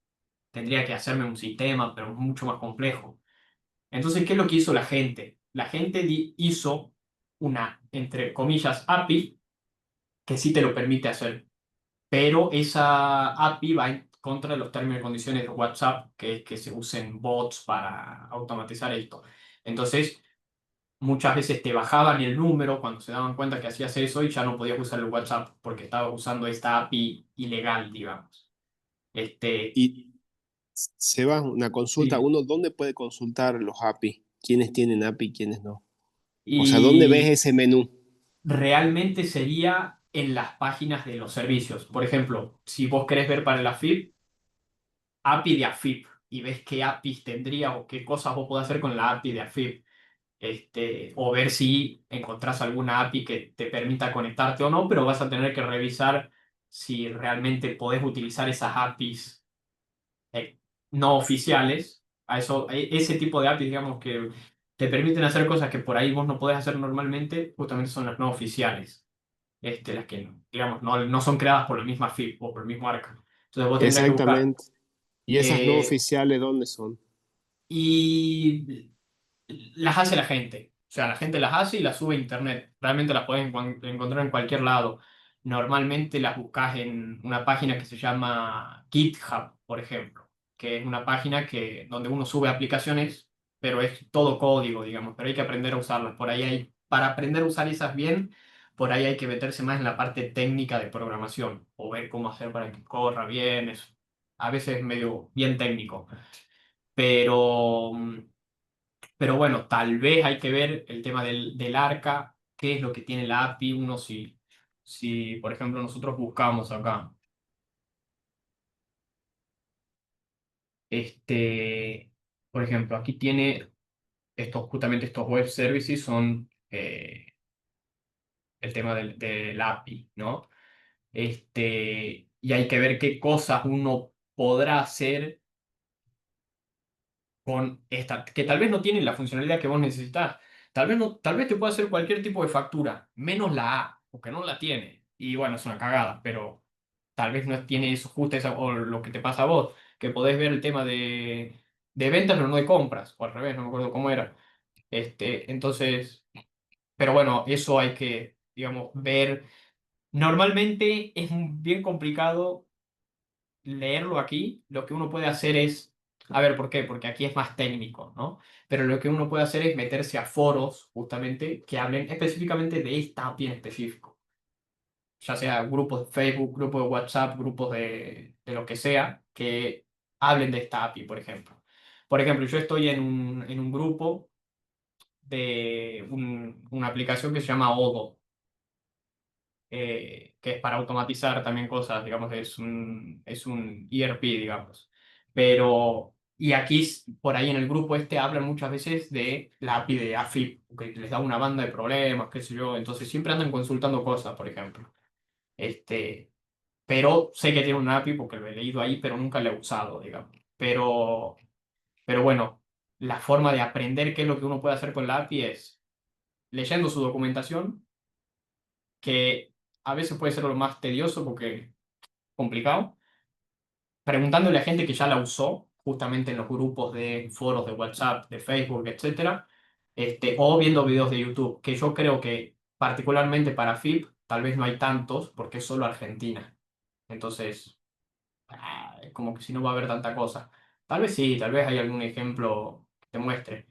Tendría que hacerme un sistema, pero es mucho más complejo. Entonces, ¿qué es lo que hizo la gente? La gente hizo una, entre comillas, API que sí te lo permite hacer, pero esa API va en contra de los términos y condiciones de WhatsApp, que es que se usen bots para automatizar esto. Entonces, muchas veces te bajaban el número cuando se daban cuenta que hacías eso y ya no podías usar el WhatsApp porque estabas usando esta API ilegal, digamos. Este, Y se va una consulta, sí. uno, ¿dónde puede consultar los API? ¿Quiénes tienen API, quiénes no? O sea, ¿dónde ves Y ese menú? realmente sería en las páginas de los servicios. Por ejemplo, si vos querés ver para el AFIP, API de AFIP, y ves qué APIs tendría o qué cosas vos podés hacer con la API de AFIP. O ver si encontrás alguna API que te permita conectarte o no, pero vas a tener que revisar si realmente podés utilizar esas APIs eh, no oficiales. Ese tipo de APIs, digamos, que te permiten hacer cosas que por ahí vos no podés hacer normalmente, justamente son las no oficiales. Las que, digamos, no son creadas por la misma FIP o por el mismo ARCA. Entonces vos tendrías que buscar. Exactamente. ¿Y esas no Eh, oficiales dónde son? y las hace la gente. O sea, la gente las hace y las sube a internet. Realmente las puedes encontrar en cualquier lado. Normalmente las buscas en una página que se llama GitHub, por ejemplo, que es una página donde uno sube aplicaciones, pero es todo código, digamos, pero hay que aprender a usarlas. Por ahí para aprender a usar esas bien, por ahí hay que meterse más en la parte técnica de programación o ver cómo hacer para que corra bien. A veces es medio bien técnico. Pero, pero bueno, tal vez hay que ver el tema del arca, qué es lo que tiene la API, si por ejemplo nosotros buscamos acá, este, por ejemplo, aquí tiene justamente estos web services son el tema del API, ¿no? Y hay que ver qué cosas uno podrá hacer con esta, que tal vez no tiene la funcionalidad que vos necesitas. Tal vez no, tal vez te pueda hacer cualquier tipo de factura, menos la A, porque no la tiene. Y bueno, es una cagada, pero tal vez no tiene eso, justo esa, o lo que te pasa a vos, que podés ver el tema de ventas, pero no de compras, o al revés, no me acuerdo cómo era. Entonces, pero bueno, eso hay que, digamos, ver. Normalmente es bien complicado leerlo aquí, lo que uno puede hacer es, a ver, ¿por qué? Porque aquí es más técnico, ¿no? Pero lo que uno puede hacer es meterse a foros, justamente, que hablen específicamente de esta API en específico. Ya sea grupos de Facebook, grupos de WhatsApp, grupos de lo que sea, que hablen de esta API, por ejemplo. Por ejemplo, yo estoy en un grupo de una aplicación que se llama Odo, que es para automatizar también cosas, digamos, es un ERP, digamos. Pero, y aquí, por ahí en el grupo hablan muchas veces de la API de AFIP, que les da una banda de problemas, qué sé yo, entonces siempre andan consultando cosas, por ejemplo. Este, pero sé que tiene una API porque lo he leído ahí, pero nunca lo he usado, digamos. Pero bueno, la forma de aprender qué es lo que uno puede hacer con la API es leyendo su documentación, que a veces puede ser lo más tedioso porque complicado, preguntándole a gente que ya la usó, justamente en los grupos de foros de WhatsApp, de Facebook, etcétera, o viendo videos de YouTube, que yo creo que particularmente para FIP tal vez no hay tantos porque es solo Argentina. Entonces, es como que si no va a haber tanta cosa. Tal vez sí, tal vez hay algún ejemplo que te muestre,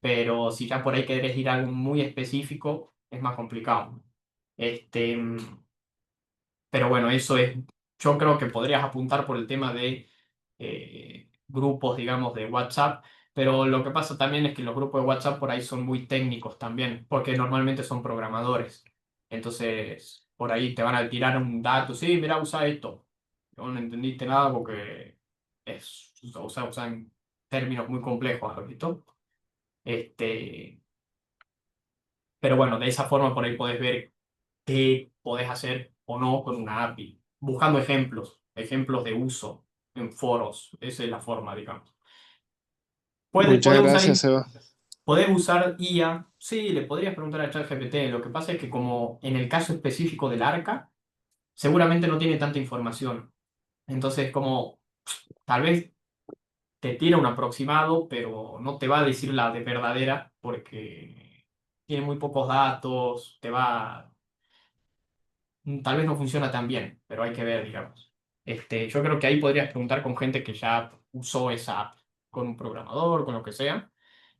pero si ya por ahí querés ir a algo muy específico, es más complicado. Este, pero bueno, eso es, yo creo que podrías apuntar por el tema de grupos, digamos, de WhatsApp, pero lo que pasa también es que los grupos de WhatsApp por ahí son muy técnicos también, porque normalmente son programadores. Entonces, por ahí te van a tirar un dato, sí, mira, usa esto. No entendiste nada porque usan términos muy complejos, ¿has visto? Este, pero bueno, de esa forma por ahí podés ver qué podés hacer o no con una API. Buscando ejemplos de uso en foros. Esa es la forma, digamos. Muchas Podés usar, gracias, Seba. podés usar IA. Sí, le podrías preguntar a ChatGPT. Lo que pasa es que como en el caso específico del ARCA, seguramente no tiene tanta información. Entonces, como tal vez te tira un aproximado, pero no te va a decir la de verdadera porque tiene muy pocos datos, tal vez no funciona tan bien, pero hay que ver, digamos. Yo creo que ahí podrías preguntar con gente que ya usó esa app, con un programador, con lo que sea.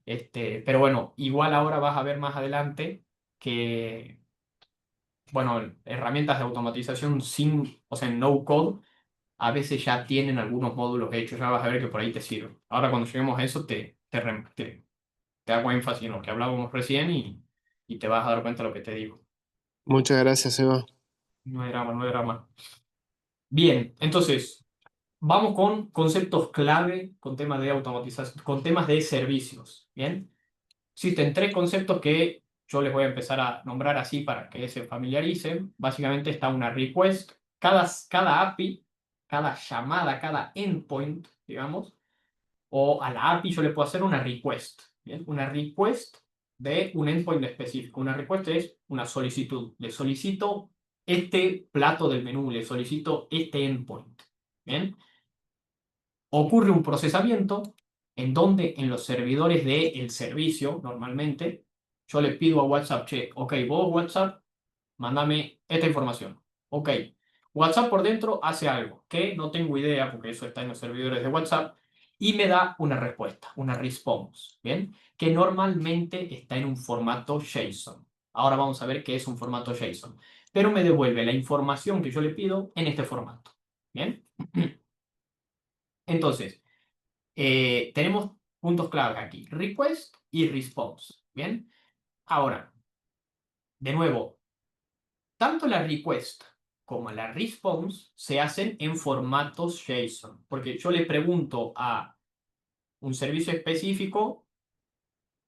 Pero bueno, igual ahora vas a ver más adelante que, bueno, herramientas de automatización sin, o sea, en no code, a veces ya tienen algunos módulos hechos, ya vas a ver que por ahí te sirven. Ahora cuando lleguemos a eso te hago énfasis en lo que hablábamos recién y te vas a dar cuenta de lo que te digo. Muchas gracias, Seba. No hay drama, no hay drama. Bien, entonces, vamos con conceptos clave con temas de automatización, con temas de servicios. Bien, existen tres conceptos que yo les voy a empezar a nombrar así para que se familiaricen. Básicamente está una request. Cada API, cada llamada, cada endpoint, digamos, o a la API yo le puedo hacer una request. ¿Bien? Una request de un endpoint específico. Una request es una solicitud. Le solicito este plato del menú, le solicito este endpoint. ¿Bien? Ocurre un procesamiento en donde en los servidores del servicio, normalmente, yo le pido a WhatsApp, che, ok, vos WhatsApp, mándame esta información. Ok, WhatsApp por dentro hace algo que no tengo idea, porque eso está en los servidores de WhatsApp, y me da una respuesta, una response, ¿bien? Que normalmente está en un formato JSON. Ahora vamos a ver qué es un formato JSON. Pero me devuelve la información que yo le pido en este formato, ¿bien? Entonces, tenemos puntos clave aquí, request y response, ¿bien? Ahora, de nuevo, tanto la request como la response se hacen en formatos JSON, porque yo le pregunto a un servicio específico,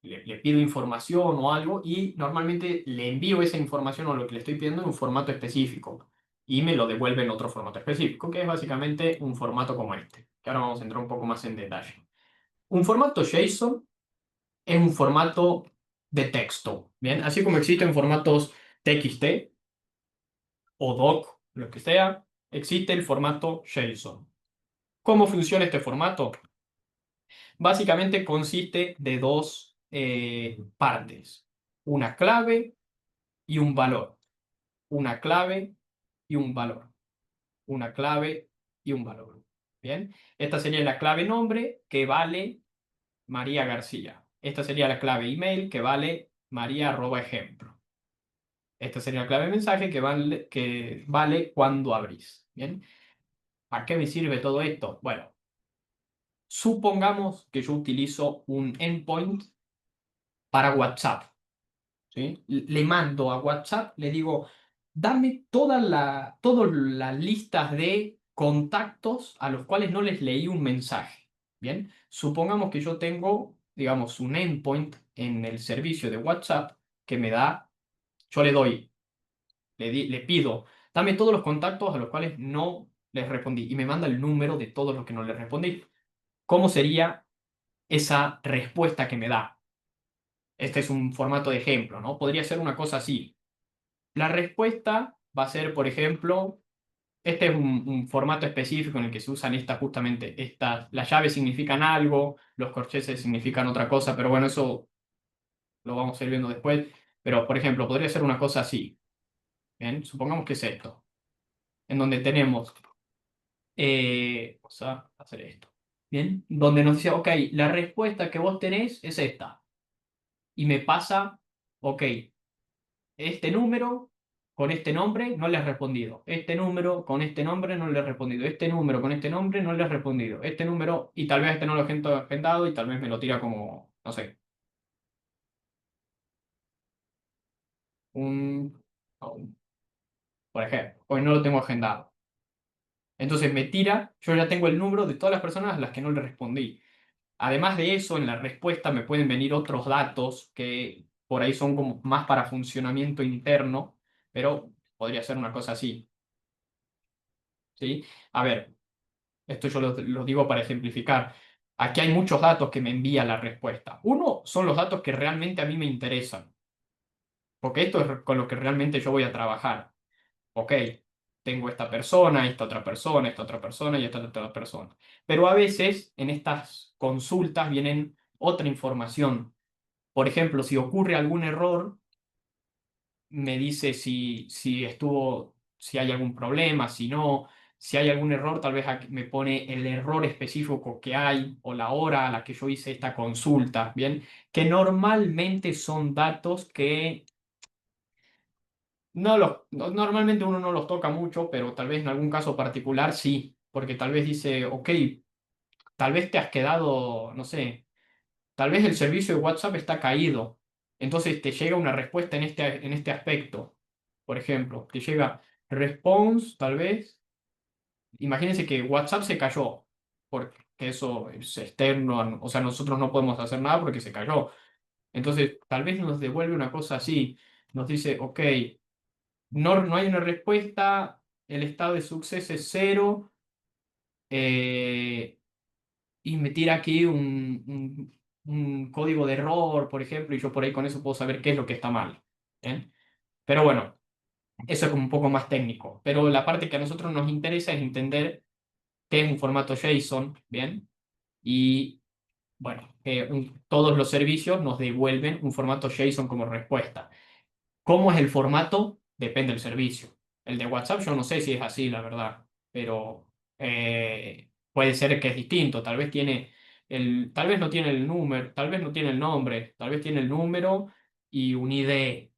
le pido información o algo y normalmente le envío esa información o lo que le estoy pidiendo en un formato específico y me lo devuelve en otro formato específico, que es básicamente un formato como este, que ahora vamos a entrar un poco más en detalle. Un formato JSON es un formato de texto, ¿bien? Así como existen formatos TXT o doc, lo que sea, existe el formato JSON. ¿Cómo funciona este formato? Básicamente consiste de dos partes, una clave y un valor, una clave y un valor, una clave y un valor. ¿Bien? Esta sería la clave nombre que vale María García. Esta sería la clave email que vale María@ejemplo. Esta sería la clave mensaje que vale cuando abrís. ¿Bien? ¿Para qué me sirve todo esto? Bueno, supongamos que yo utilizo un endpoint para WhatsApp. ¿Sí? Le mando a WhatsApp, le digo, dame todas las listas de contactos a los cuales no les leí un mensaje. ¿Bien? Supongamos que yo tengo, digamos, un endpoint en el servicio de WhatsApp que me da, yo le doy, le pido, dame todos los contactos a los cuales no les respondí y me manda el número de todos los que no les respondí. ¿Cómo sería esa respuesta que me da? Este es un formato de ejemplo, ¿no? Podría ser una cosa así. La respuesta va a ser, por ejemplo, este es un formato específico en el que se usan justamente estas, las llaves significan algo, los corchetes significan otra cosa, pero bueno, eso lo vamos a ir viendo después. Pero, por ejemplo, podría ser una cosa así. ¿Bien? Supongamos que es esto, en donde tenemos, vamos a hacer esto, ¿bien? Donde nos dice, ok, la respuesta que vos tenés es esta. Y me pasa, ok, este número con este nombre no le has respondido. Este número con este nombre no le he respondido. Este número con este nombre no le he respondido. Este número, y tal vez este no lo he agendado y tal vez me lo tira como, no sé, un, por ejemplo, hoy no lo tengo agendado. Entonces me tira, yo ya tengo el número de todas las personas a las que no le respondí. Además de eso, en la respuesta me pueden venir otros datos que por ahí son como más para funcionamiento interno, pero podría ser una cosa así, ¿sí? A ver, esto yo lo digo para ejemplificar. Aquí hay muchos datos que me envía la respuesta. Uno son los datos que realmente a mí me interesan, porque esto es con lo que realmente yo voy a trabajar. Ok, tengo esta persona, esta otra persona, esta otra persona y esta otra persona. Pero a veces en estas consultas vienen otra información. Por ejemplo, si ocurre algún error, me dice si estuvo, si hay algún problema, si no, si hay algún error, tal vez aquí me pone el error específico que hay o la hora a la que yo hice esta consulta, ¿bien? Que normalmente son datos que normalmente uno no los toca mucho, pero tal vez en algún caso particular sí, porque tal vez dice, ok, tal vez te has quedado, no sé, tal vez el servicio de WhatsApp está caído, entonces te llega una respuesta en este aspecto. Por ejemplo, te llega response, tal vez. Imagínense que WhatsApp se cayó, porque eso es externo, o sea, nosotros no podemos hacer nada porque se cayó. Entonces, tal vez nos devuelve una cosa así, nos dice, ok, no hay una respuesta, el estado de suceso es cero, eh, y me tira aquí un código de error, por ejemplo, y yo por ahí con eso puedo saber qué es lo que está mal. ¿Bien? Pero bueno, eso es como un poco más técnico. Pero la parte que a nosotros nos interesa es entender qué es un formato JSON, ¿bien? Y bueno, todos los servicios nos devuelven un formato JSON como respuesta. ¿Cómo es el formato? Depende del servicio. El de WhatsApp yo no sé si es así, la verdad, pero puede ser que es distinto. Tal vez no tiene el número, tal vez no tiene el nombre, tal vez tiene el número y un ID,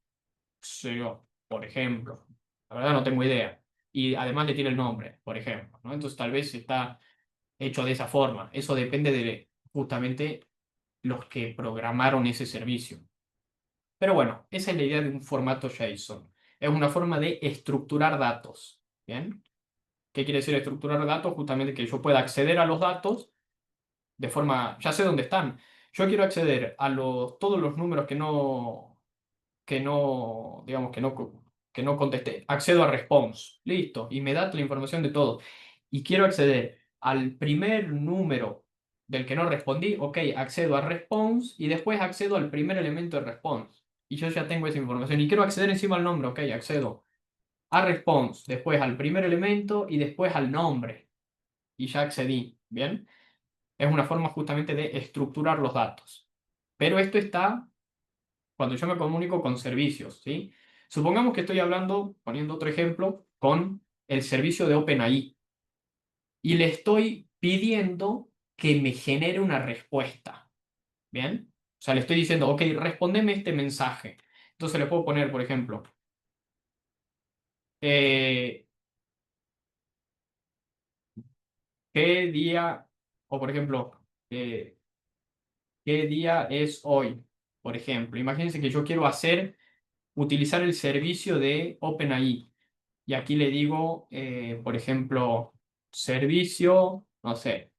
sé yo, por ejemplo. La verdad no tengo idea. Y además le tiene el nombre, por ejemplo, ¿no? Entonces tal vez está hecho de esa forma. Eso depende de justamente los que programaron ese servicio. Pero bueno, esa es la idea de un formato JSON. Es una forma de estructurar datos. ¿Bien? ¿Qué quiere decir estructurar datos? Justamente que yo pueda acceder a los datos de forma, ya sé dónde están. Yo quiero acceder a todos los números digamos, que no contesté. Accedo a response. Listo. Y me da la información de todo. Y quiero acceder al primer número del que no respondí. Ok, accedo a response y después accedo al primer elemento de response. Y yo ya tengo esa información. Y quiero acceder encima al nombre. Ok, accedo a response, después al primer elemento y después al nombre. Y ya accedí. ¿Bien? Es una forma justamente de estructurar los datos. Pero esto está cuando yo me comunico con servicios, ¿sí? Supongamos que estoy hablando, poniendo otro ejemplo, con el servicio de OpenAI y le estoy pidiendo que me genere una respuesta, ¿bien? O sea, le estoy diciendo, ok, respondeme este mensaje. Entonces le puedo poner, por ejemplo, eh, ¿qué día, o por ejemplo, eh, ¿qué día es hoy? Por ejemplo, imagínense que yo quiero utilizar el servicio de OpenAI. Y aquí le digo, por ejemplo, servicio, no sé,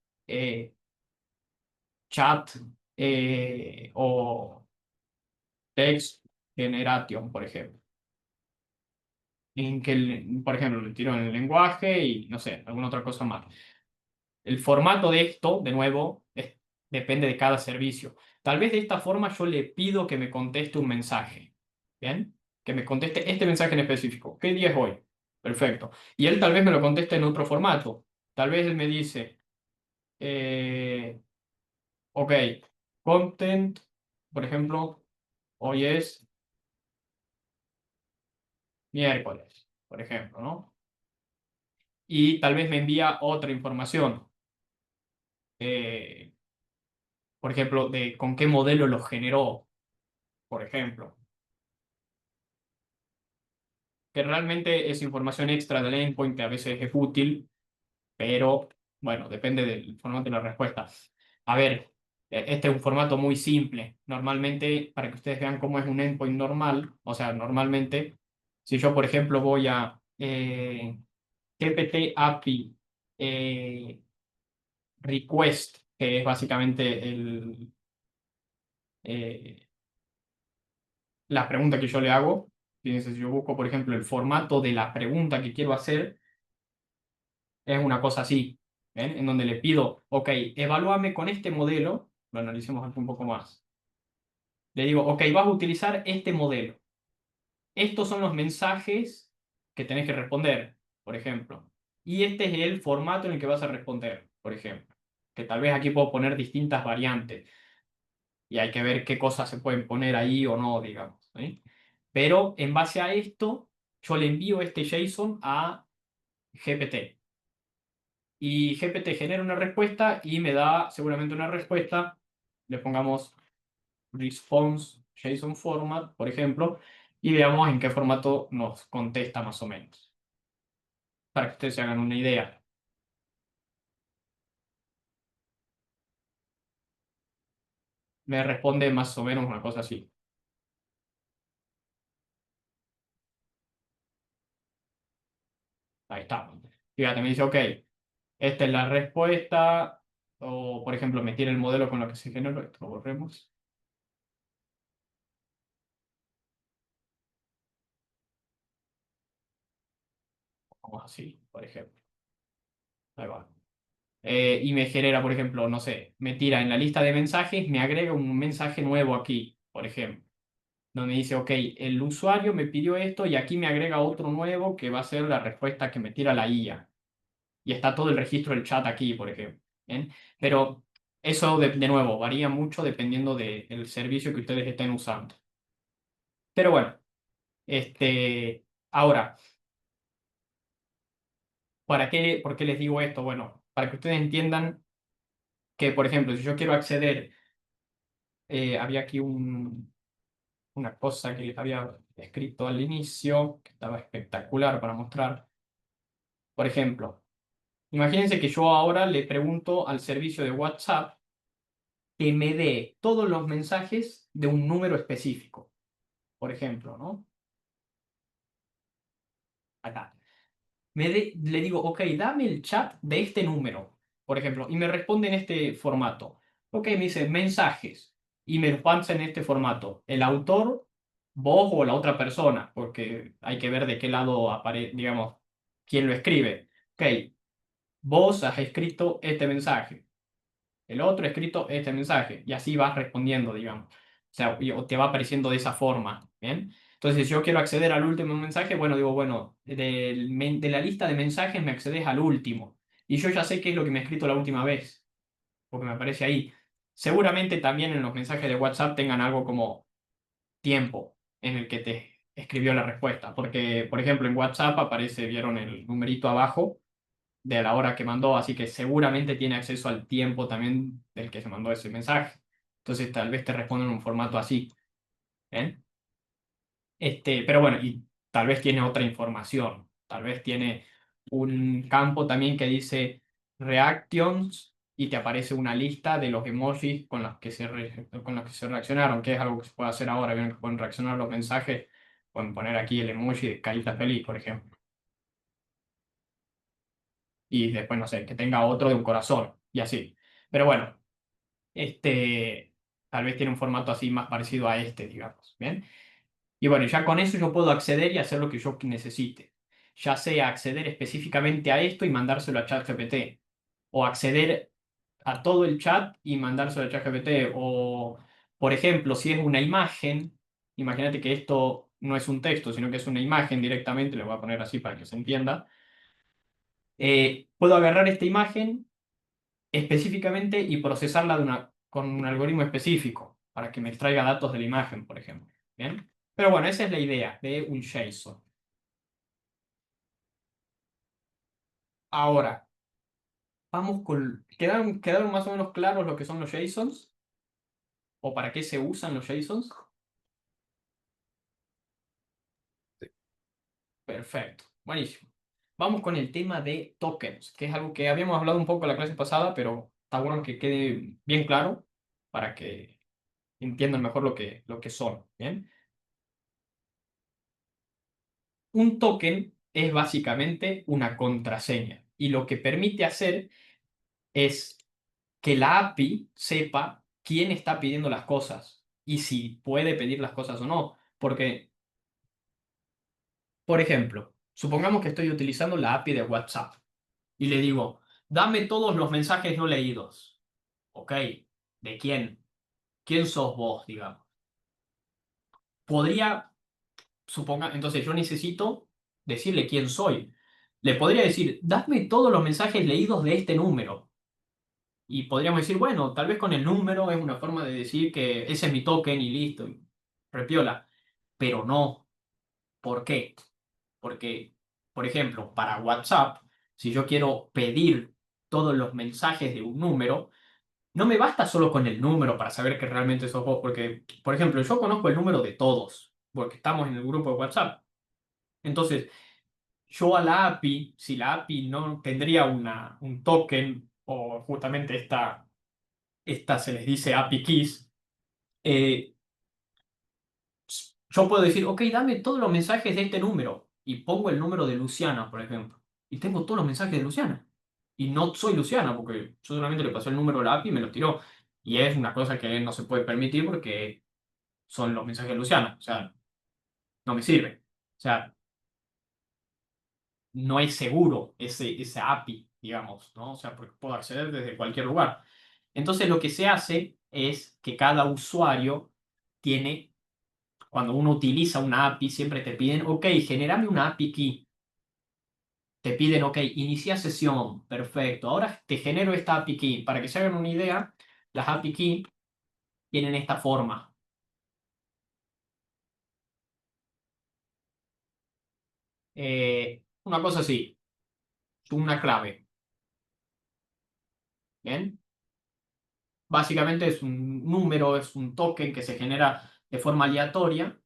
chat o text generation, por ejemplo. En que, por ejemplo, le tiro en el lenguaje y no sé, alguna otra cosa más. El formato de esto, de nuevo, depende de cada servicio. Tal vez de esta forma yo le pido que me conteste un mensaje. ¿Bien? Que me conteste este mensaje en específico. ¿Qué día es hoy? Perfecto. Y él tal vez me lo conteste en otro formato. Tal vez él me dice, ok, content, por ejemplo, hoy es miércoles, por ejemplo, ¿no? Y tal vez me envía otra información. eh, por ejemplo, de con qué modelo lo generó, por ejemplo. Que realmente es información extra del endpoint que a veces es útil, pero bueno, depende del formato de la respuesta. A ver, este es un formato muy simple. Normalmente, para que ustedes vean cómo es un endpoint normal, o sea, normalmente, si yo, por ejemplo, voy a GPT API request, que es básicamente eh, la pregunta que yo le hago, fíjense, si yo busco, por ejemplo, el formato de la pregunta que quiero hacer, es una cosa así, ¿ven? En donde le pido, ok, evalúame con este modelo, lo analicemos un poco más. Le digo, ok, vas a utilizar este modelo. Estos son los mensajes que tenés que responder, por ejemplo. Y este es el formato en el que vas a responder, por ejemplo. Que tal vez aquí puedo poner distintas variantes. Y hay que ver qué cosas se pueden poner ahí o no, digamos, ¿sí? Pero en base a esto, yo le envío este JSON a GPT. Y GPT genera una respuesta y me da seguramente una respuesta. Le pongamos response JSON format, por ejemplo, y veamos en qué formato nos contesta más o menos. Para que ustedes se hagan una idea. Me responde más o menos una cosa así. Ahí está. Fíjate, me dice, ok, esta es la respuesta. O, por ejemplo, me tira el modelo con lo que se generó. Esto lo borremos. Vamos así, por ejemplo. Ahí va. Y me genera, por ejemplo, no sé, me tira en la lista de mensajes, me agrega un mensaje nuevo aquí, por ejemplo, donde dice, ok, el usuario me pidió esto y aquí me agrega otro nuevo que va a ser la respuesta que me tira la IA. Y está todo el registro del chat aquí, por ejemplo. ¿Bien? Pero eso, de nuevo, varía mucho dependiendo del servicio que ustedes estén usando. Pero bueno, ahora, ¿por qué les digo esto? Bueno, para que ustedes entiendan que, por ejemplo, si yo quiero acceder, había aquí una cosa que les había escrito al inicio, que estaba espectacular para mostrar. Por ejemplo, imagínense que yo ahora le pregunto al servicio de WhatsApp que me dé todos los mensajes de un número específico. Por ejemplo, ¿no? Acá. Le digo, ok, dame el chat de este número, por ejemplo, y me responde en este formato. Ok, me dice mensajes, y me lo pasa en este formato. El autor, vos o la otra persona, porque hay que ver de qué lado aparece, digamos, quién lo escribe. Ok, vos has escrito este mensaje, el otro ha escrito este mensaje, y así vas respondiendo, digamos. O sea, o te va apareciendo de esa forma, ¿bien? Entonces, si yo quiero acceder al último mensaje, bueno, digo, bueno, de la lista de mensajes me accedes al último. Y yo ya sé qué es lo que me ha escrito la última vez, porque me aparece ahí. Seguramente también en los mensajes de WhatsApp tengan algo como tiempo en el que te escribió la respuesta. Porque, por ejemplo, en WhatsApp aparece, vieron el numerito abajo de la hora que mandó, así que seguramente tiene acceso al tiempo también del que se mandó ese mensaje. Entonces tal vez te responde en un formato así. ¿Bien? Pero bueno, y tal vez tiene otra información. Tal vez tiene un campo también que dice reactions y te aparece una lista de los emojis con los que se reaccionaron, que es algo que se puede hacer ahora. Vieron que pueden reaccionar a los mensajes, pueden poner aquí el emoji de carita feliz, por ejemplo. Y después, no sé, que tenga otro de un corazón y así. Pero bueno, tal vez tiene un formato así más parecido a este, digamos. ¿Bien? Y bueno, ya con eso yo puedo acceder y hacer lo que yo necesite. Ya sea acceder específicamente a esto y mandárselo a ChatGPT. O acceder a todo el chat y mandárselo a ChatGPT. O, por ejemplo, si es una imagen, imagínate que esto no es un texto, sino que es una imagen directamente, le voy a poner así para que se entienda. Puedo agarrar esta imagen específicamente y procesarla con un algoritmo específico para que me extraiga datos de la imagen, por ejemplo. ¿Bien? Pero bueno, esa es la idea de un JSON. Ahora, vamos con... ¿Quedaron más o menos claros lo que son los JSONs? ¿O para qué se usan los JSONs? Sí. Perfecto, buenísimo. Vamos con el tema de tokens, que es algo que habíamos hablado un poco la clase pasada, pero está bueno que quede bien claro para que entiendan mejor lo que son. ¿Bien? Un token es básicamente una contraseña y lo que permite hacer es que la API sepa quién está pidiendo las cosas y si puede pedir las cosas o no. Porque, por ejemplo, supongamos que estoy utilizando la API de WhatsApp y le digo, dame todos los mensajes no leídos. Ok, ¿de quién? ¿Quién sos vos, digamos? Podría, entonces yo necesito decirle quién soy. Le podría decir, dame todos los mensajes leídos de este número. Y podríamos decir, bueno, tal vez con el número es una forma de decir que ese es mi token y listo, y repiola. Pero no. ¿Por qué? Porque, por ejemplo, para WhatsApp, si yo quiero pedir todos los mensajes de un número, no me basta solo con el número para saber que realmente sos vos, porque, por ejemplo, yo conozco el número de todos, porque estamos en el grupo de WhatsApp. Entonces, yo a la API, si la API no tendría un token, o justamente esta se les dice API keys, eh, yo puedo decir, ok, dame todos los mensajes de este número, y pongo el número de Luciana, por ejemplo, y tengo todos los mensajes de Luciana. Y no soy Luciana, porque yo solamente le pasé el número a la API y me lo tiró. Y es una cosa que no se puede permitir porque son los mensajes de Luciana. O sea, no me sirve. O sea, no es seguro ese API, digamos, ¿no? O sea, porque puedo acceder desde cualquier lugar. Entonces, lo que se hace es que cada usuario tiene, cuando uno utiliza una API, siempre te piden, ok, generame una API key. Te piden, ok, inicia sesión, perfecto. Ahora te genero esta API key. Para que se hagan una idea, las API key tienen esta forma. Una cosa así, una clave. ¿Bien? Básicamente es un número, es un token que se genera de forma aleatoria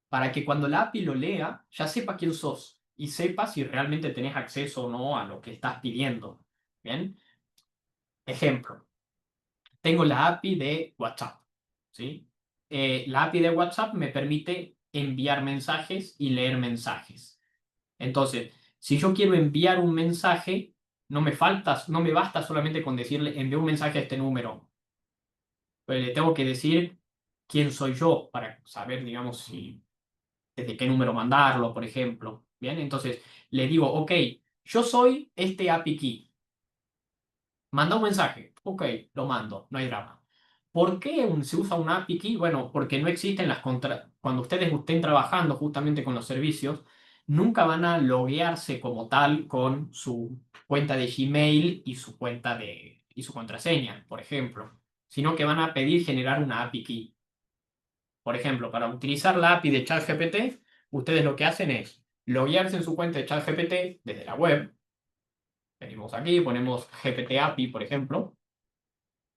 para que cuando la API lo lea, ya sepa quién sos y sepa si realmente tenés acceso o no a lo que estás pidiendo. ¿Bien? Ejemplo, tengo la API de WhatsApp. ¿Sí? La API de WhatsApp me permite enviar mensajes y leer mensajes. Entonces, si yo quiero enviar un mensaje, no me basta solamente con decirle envío un mensaje a este número. Pues le tengo que decir quién soy yo para saber, digamos, si desde qué número mandarlo, por ejemplo. Bien, entonces le digo, ok, yo soy este API key. Manda un mensaje. Ok, lo mando, no hay drama. ¿Por qué se usa un API key? Bueno, porque no existen cuando ustedes estén trabajando justamente con los servicios, nunca van a loguearse como tal con su cuenta de Gmail y su y su contraseña, por ejemplo, sino que van a pedir generar una API key. Por ejemplo, para utilizar la API de ChatGPT, ustedes lo que hacen es loguearse en su cuenta de ChatGPT desde la web. Venimos aquí, ponemos GPT API, por ejemplo.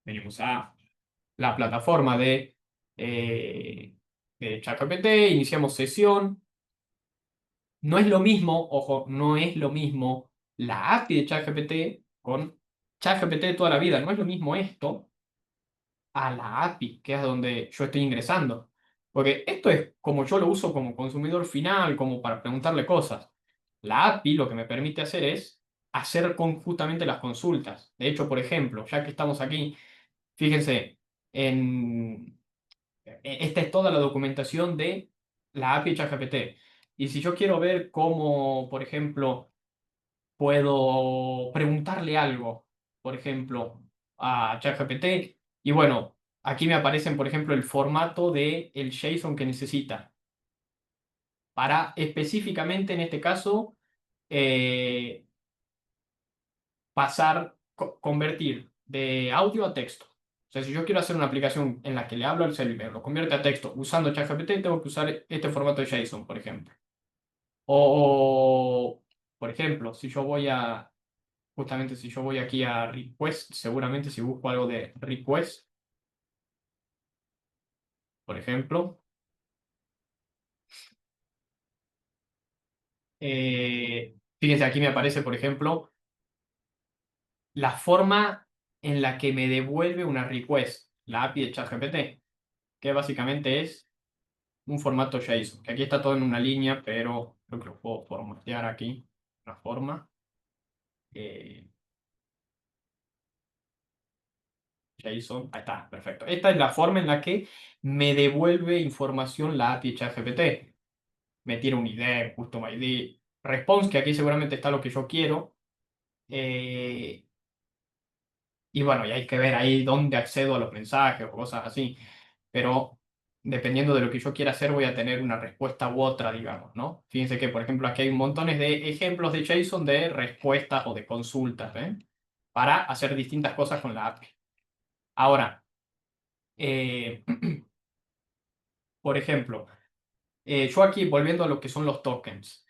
Venimos a la plataforma de ChatGPT, iniciamos sesión. No es lo mismo, ojo, no es lo mismo la API de ChatGPT con ChatGPT de toda la vida. No es lo mismo esto a la API, que es donde yo estoy ingresando. Porque esto es como yo lo uso como consumidor final, como para preguntarle cosas. La API lo que me permite hacer es hacer justamente las consultas. De hecho, por ejemplo, ya que estamos aquí, fíjense, esta es toda la documentación de la API de ChatGPT. Y si yo quiero ver cómo, por ejemplo, puedo preguntarle algo, por ejemplo, a ChatGPT, y bueno, aquí me aparecen, por ejemplo, el formato de el JSON que necesita. para específicamente en este caso convertir de audio a texto. O sea, si yo quiero hacer una aplicación en la que le hablo al celular, lo convierte a texto usando ChatGPT, tengo que usar este formato de JSON, por ejemplo. O, por ejemplo, si yo voy a, justamente si yo voy aquí a request, seguramente si busco algo de request, por ejemplo, fíjense, aquí me aparece, por ejemplo, la forma en la que me devuelve una request, la API de ChatGPT, que básicamente es un formato JSON, que aquí está todo en una línea, pero creo que lo puedo formatear aquí, una forma. JSON, ahí está, perfecto. Esta es la forma en la que me devuelve información la API de ChatGPT. Me tiene un ID, custom ID, response, que aquí seguramente está lo que yo quiero. Y bueno, y hay que ver ahí dónde accedo a los mensajes o cosas así. Pero dependiendo de lo que yo quiera hacer, voy a tener una respuesta u otra, digamos, ¿no? Fíjense que, por ejemplo, aquí hay montones de ejemplos de JSON de respuestas o de consultas, ¿eh? Para hacer distintas cosas con la API. Ahora, eh, por ejemplo, yo aquí, volviendo a lo que son los tokens,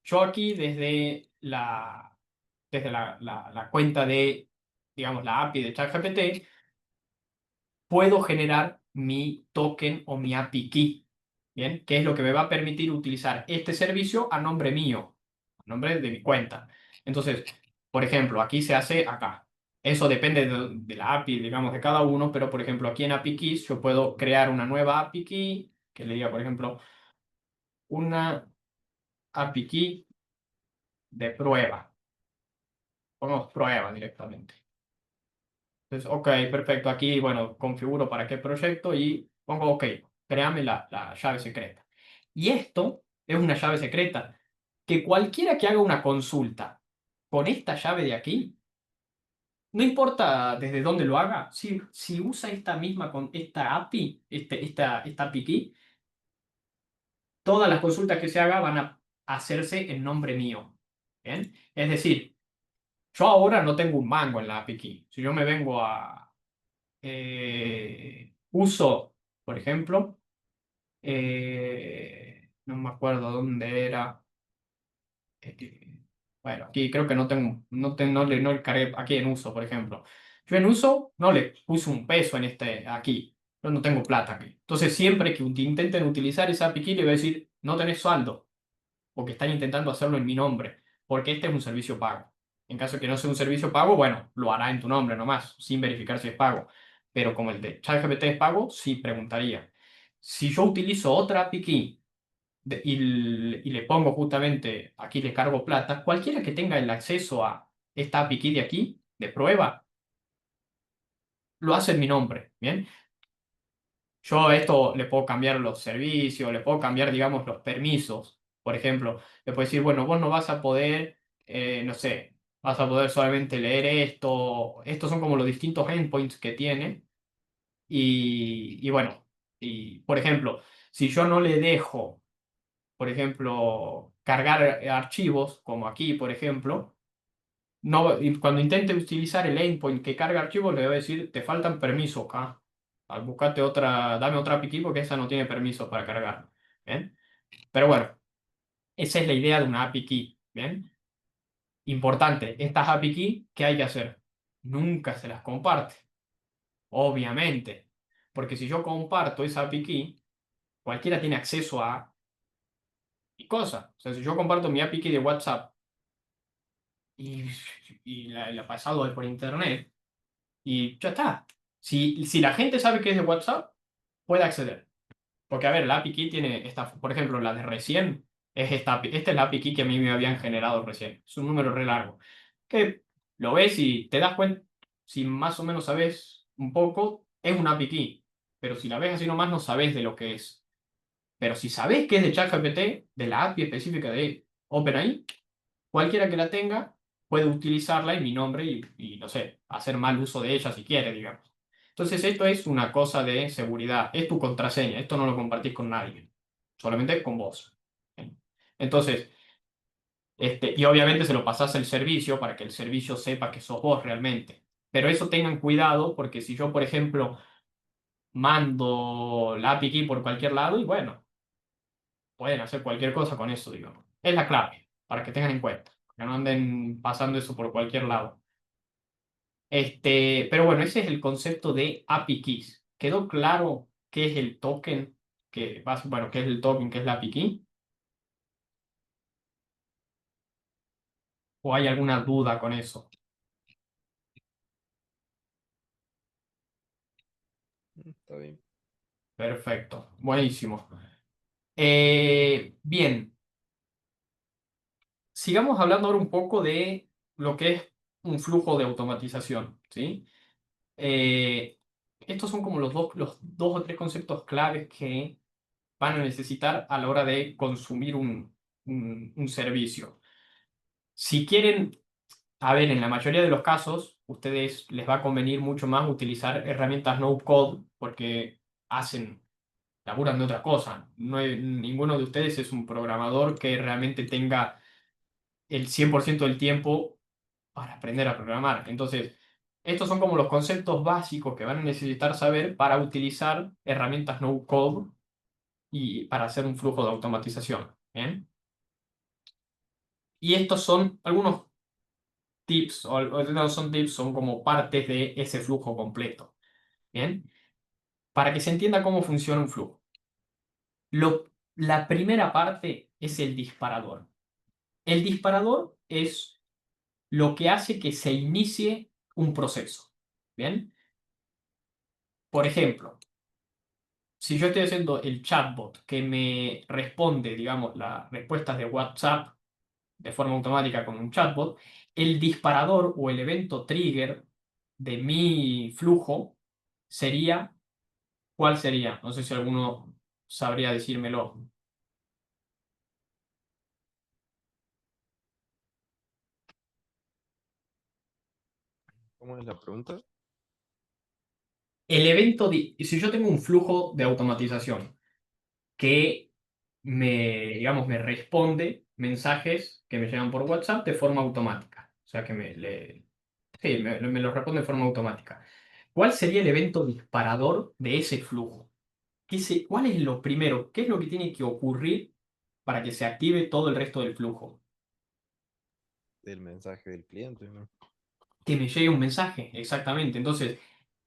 yo aquí desde la cuenta de, digamos, la API de ChatGPT, puedo generar mi token o mi API key, ¿bien? Que es lo que me va a permitir utilizar este servicio a nombre mío, a nombre de mi cuenta. Entonces, por ejemplo, aquí se hace acá. Eso depende de la API, digamos, de cada uno, pero por ejemplo, aquí en API Keys yo puedo crear una nueva API Key, que le diga, por ejemplo, una API Key de prueba. Pongamos prueba directamente. Entonces, ok, perfecto. Aquí, bueno, configuro para qué proyecto y pongo ok, créame la llave secreta. Y esto es una llave secreta que cualquiera que haga una consulta con esta llave de aquí, no importa desde dónde lo haga, si usa esta misma con esta API, esta API key, todas las consultas que se haga van a hacerse en nombre mío. ¿Bien? Es decir, yo ahora no tengo un mango en la API key. Si yo me vengo a uso, por ejemplo, no me acuerdo dónde era. Bueno, aquí creo que no tengo, no le cargué aquí en uso, por ejemplo. Yo en uso no le puse un peso en aquí. Yo no tengo plata aquí. Entonces, siempre que intenten utilizar esa API key, le voy a decir, no tenés saldo, porque están intentando hacerlo en mi nombre, porque este es un servicio pago. En caso de que no sea un servicio pago, bueno, lo hará en tu nombre nomás, sin verificar si es pago. Pero como el de ChatGPT es pago, sí preguntaría. Si yo utilizo otra API key y le pongo justamente, aquí le cargo plata, cualquiera que tenga el acceso a esta API key de aquí, de prueba, lo hace en mi nombre, ¿bien? Yo a esto le puedo cambiar los servicios, le puedo cambiar, digamos, los permisos. Por ejemplo, le puedo decir, bueno, vos no vas a poder, no sé, vas a poder solamente leer esto. Estos son como los distintos endpoints que tiene. Y bueno, y por ejemplo, si yo no le dejo, por ejemplo, cargar archivos, como aquí, por ejemplo, no, y cuando intente utilizar el endpoint que carga archivos, le voy a decir, te faltan permisos acá. Buscate otra, dame otra API porque esa no tiene permisos para cargar. ¿Bien? Pero bueno, esa es la idea de una API key. ¿Bien? Importante, estas API key, ¿qué hay que hacer? Nunca se las comparte. Obviamente. Porque si yo comparto esa API key, cualquiera tiene acceso a mi cosa. O sea, si yo comparto mi API key de WhatsApp y, y la he pasado por internet, y ya está. Si la gente sabe que es de WhatsApp, puede acceder. Porque, a ver, la API key tiene esta, por ejemplo, la de recién, esta es la API key que a mí me habían generado recién. Es un número re largo. Que lo ves y te das cuenta, si más o menos sabes un poco, es una API key. Pero si la ves así nomás, no sabes de lo que es. Pero si sabes que es de ChatGPT, de la API específica de OpenAI, cualquiera que la tenga puede utilizarla en mi nombre y, no sé, hacer mal uso de ella si quiere, digamos. Entonces, esto es una cosa de seguridad. Es tu contraseña. Esto no lo compartís con nadie. Solamente con vos. Entonces, y obviamente se lo pasás al servicio para que el servicio sepa que sos vos realmente. Pero eso tengan cuidado porque si yo, por ejemplo, mando la API key por cualquier lado y bueno, pueden hacer cualquier cosa con eso, digamos. Es la clave, para que tengan en cuenta, que no anden pasando eso por cualquier lado. Pero bueno, ese es el concepto de API keys. ¿Quedó claro qué es el token? Bueno, qué es el token, qué es la API key. ¿O hay alguna duda con eso? Está bien. Perfecto, buenísimo. Bien, sigamos hablando ahora un poco de lo que es un flujo de automatización, ¿sí? Estos son como los dos o tres conceptos claves que van a necesitar a la hora de consumir un servicio. Si quieren, a ver, en la mayoría de los casos, ustedes les va a convenir mucho más utilizar herramientas no code porque laburan de otra cosa. Ninguno de ustedes es un programador que realmente tenga el 100% del tiempo para aprender a programar. Entonces, estos son como los conceptos básicos que van a necesitar saber para utilizar herramientas no code y para hacer un flujo de automatización. ¿Bien? Y estos son algunos tips, o no son tips, son como partes de ese flujo completo. ¿Bien? Para que se entienda cómo funciona un flujo. La primera parte es el disparador. El disparador es lo que hace que se inicie un proceso. ¿Bien? Por ejemplo, si yo estoy haciendo el chatbot que me responde, digamos, las respuestas de WhatsApp de forma automática con un chatbot, el disparador o el evento trigger de mi flujo sería, ¿cuál sería? No sé si alguno sabría decírmelo. ¿Cómo es la pregunta? Si yo tengo un flujo de automatización que digamos, me responde mensajes que me llegan por WhatsApp de forma automática. O sea, sí, me lo responde de forma automática. ¿Cuál sería el evento disparador de ese flujo? ¿Cuál es lo primero? ¿Qué es lo que tiene que ocurrir para que se active todo el resto del flujo? Del mensaje del cliente, ¿no? Que me llegue un mensaje, exactamente. Entonces,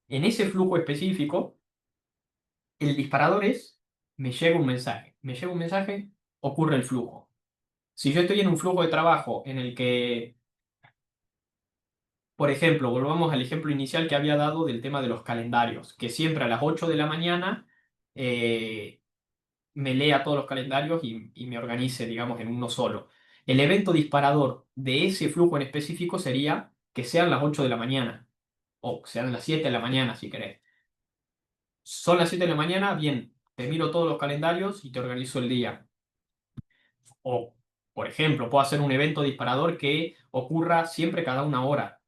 en ese flujo específico, el disparador es, me llega un mensaje. Me llega un mensaje, ocurre el flujo. Si yo estoy en un flujo de trabajo en el que, por ejemplo, volvamos al ejemplo inicial que había dado del tema de los calendarios, que siempre a las 8 de la mañana eh, me lea todos los calendarios y me organice, digamos, en uno solo. El evento disparador de ese flujo en específico sería que sean las 8 de la mañana, o sean las 7 de la mañana, si querés. Son las 7 de la mañana, bien, te miro todos los calendarios y te organizo el día. O, por ejemplo, puedo hacer un evento disparador que ocurra siempre cada una hora.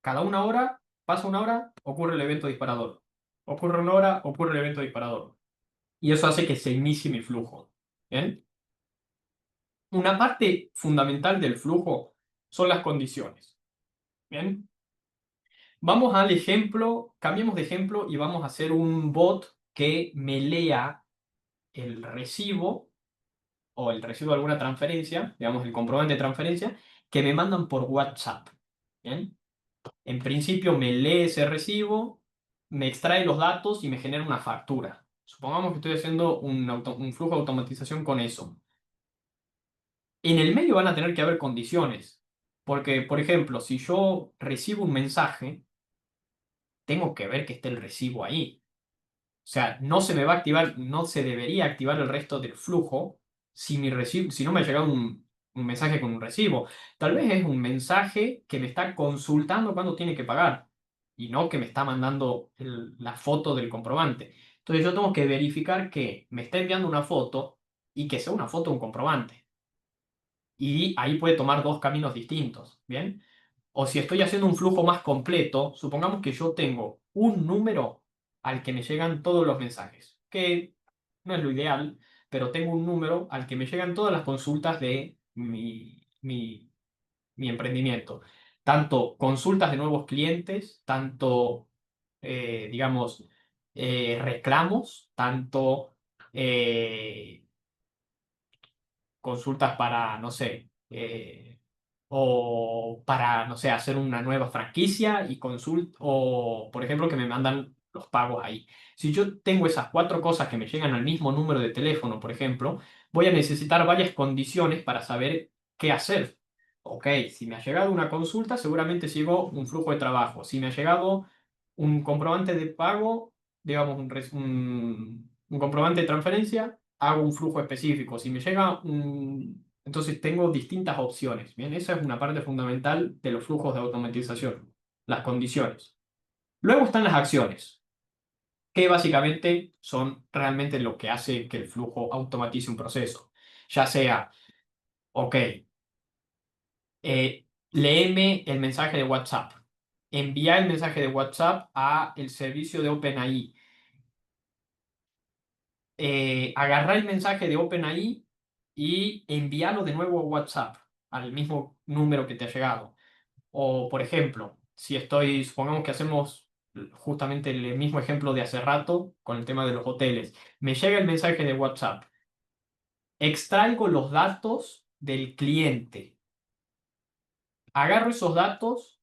Cada una hora, pasa una hora, ocurre el evento disparador. Ocurre una hora, ocurre el evento disparador. Y eso hace que se inicie mi flujo. ¿Bien? Una parte fundamental del flujo son las condiciones. ¿Bien? Vamos al ejemplo, cambiemos de ejemplo y vamos a hacer un bot que me lea el recibo o el recibo de alguna transferencia, digamos el comprobante de transferencia, que me mandan por WhatsApp. ¿Bien? En principio me lee ese recibo, me extrae los datos y me genera una factura. Supongamos que estoy haciendo un flujo de automatización con eso. En el medio van a tener que haber condiciones. Porque, por ejemplo, si yo recibo un mensaje, tengo que ver que esté el recibo ahí. O sea, no se me va a activar, no se debería activar el resto del flujo si no me ha llegado un mensaje con un recibo. Tal vez es un mensaje que me está consultando cuándo tiene que pagar y no que me está mandando la foto del comprobante. Entonces yo tengo que verificar que me está enviando una foto y que sea una foto de un comprobante. Y ahí puede tomar dos caminos distintos, ¿bien? O si estoy haciendo un flujo más completo, supongamos que yo tengo un número al que me llegan todos los mensajes, que no es lo ideal, pero tengo un número al que me llegan todas las consultas de mi emprendimiento. Tanto consultas de nuevos clientes, tanto, digamos, reclamos, tanto consultas para, no sé, o para, no sé, hacer una nueva franquicia y o, por ejemplo, que me mandan los pagos ahí. Si yo tengo esas 4 cosas que me llegan al mismo número de teléfono, por ejemplo, voy a necesitar varias condiciones para saber qué hacer. Ok, si me ha llegado una consulta, seguramente sigo un flujo de trabajo. Si me ha llegado un comprobante de pago, digamos, un comprobante de transferencia, hago un flujo específico. Si me llega un... Entonces tengo distintas opciones. Bien, esa es una parte fundamental de los flujos de automatización, las condiciones. Luego están las acciones, que básicamente son realmente lo que hace que el flujo automatice un proceso. Ya sea, ok, léeme el mensaje de WhatsApp, envía el mensaje de WhatsApp a el servicio de OpenAI, agarrar el mensaje de OpenAI y enviarlo de nuevo a WhatsApp, al mismo número que te ha llegado. O, por ejemplo, si supongamos que hacemos justamente el mismo ejemplo de hace rato con el tema de los hoteles. Me llega el mensaje de WhatsApp. Extraigo los datos del cliente. Agarro esos datos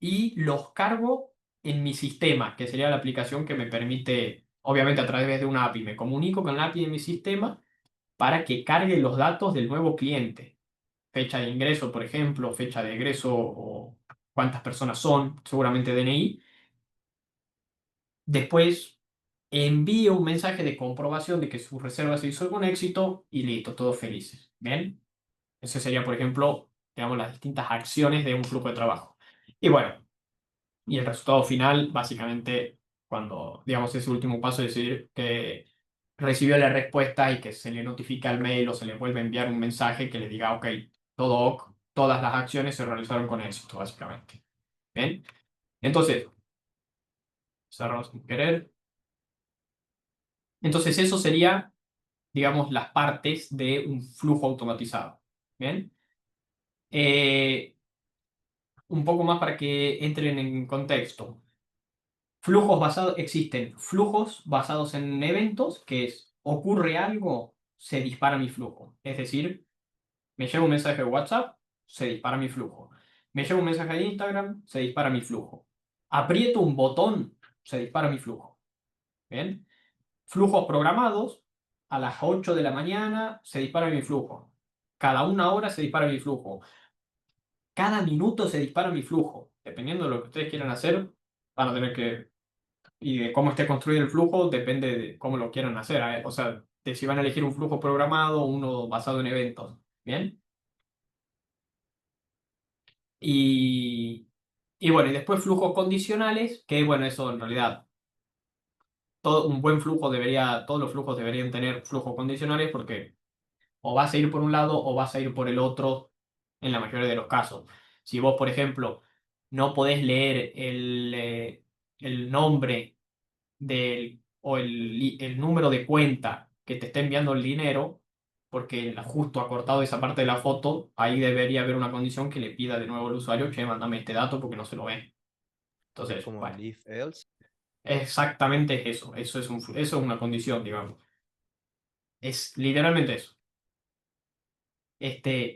y los cargo en mi sistema, que sería la aplicación que me permite, obviamente a través de una API, me comunico con la API de mi sistema para que cargue los datos del nuevo cliente. Fecha de ingreso, por ejemplo, fecha de egreso o cuántas personas son, seguramente DNI. Después envío un mensaje de comprobación de que su reserva se hizo con éxito y listo, todos felices. ¿Bien? Ese sería, por ejemplo, digamos, las distintas acciones de un flujo de trabajo. Y bueno, y el resultado final, básicamente, cuando, digamos, ese último paso es decir que recibió la respuesta y que se le notifica al mail o se le vuelve a enviar un mensaje que le diga, ok, todo ok, todas las acciones se realizaron con éxito, básicamente. ¿Bien? Entonces, cerramos sin querer. Entonces, eso sería, digamos, las partes de un flujo automatizado. ¿Bien? Un poco más para que entren en contexto. Existen flujos basados en eventos, que es, ocurre algo, se dispara mi flujo. Es decir, me llega un mensaje de WhatsApp, se dispara mi flujo. Me llega un mensaje de Instagram, se dispara mi flujo. Aprieto un botón, se dispara mi flujo. ¿Bien? Flujos programados, a las 8 de la mañana se dispara mi flujo. Cada 1 hora se dispara mi flujo. Cada minuto se dispara mi flujo. Dependiendo de lo que ustedes quieran hacer, van a tener que... Y de cómo esté construido el flujo, depende de cómo lo quieran hacer. O sea, de si van a elegir un flujo programado o uno basado en eventos. ¿Bien? Y, y bueno, y después flujos condicionales, que bueno, eso en realidad, todo un buen flujo todos los flujos deberían tener flujos condicionales porque o vas a ir por un lado o vas a ir por el otro en la mayoría de los casos. Si vos, por ejemplo, no podés leer el nombre o el número de cuenta que te está enviando el dinero, porque justo ha cortado esa parte de la foto, ahí debería haber una condición que le pida de nuevo al usuario, che, mándame este dato porque no se lo ve. Es Entonces, como bueno, el if else. exactamente eso. Eso es una condición, digamos. Es literalmente eso.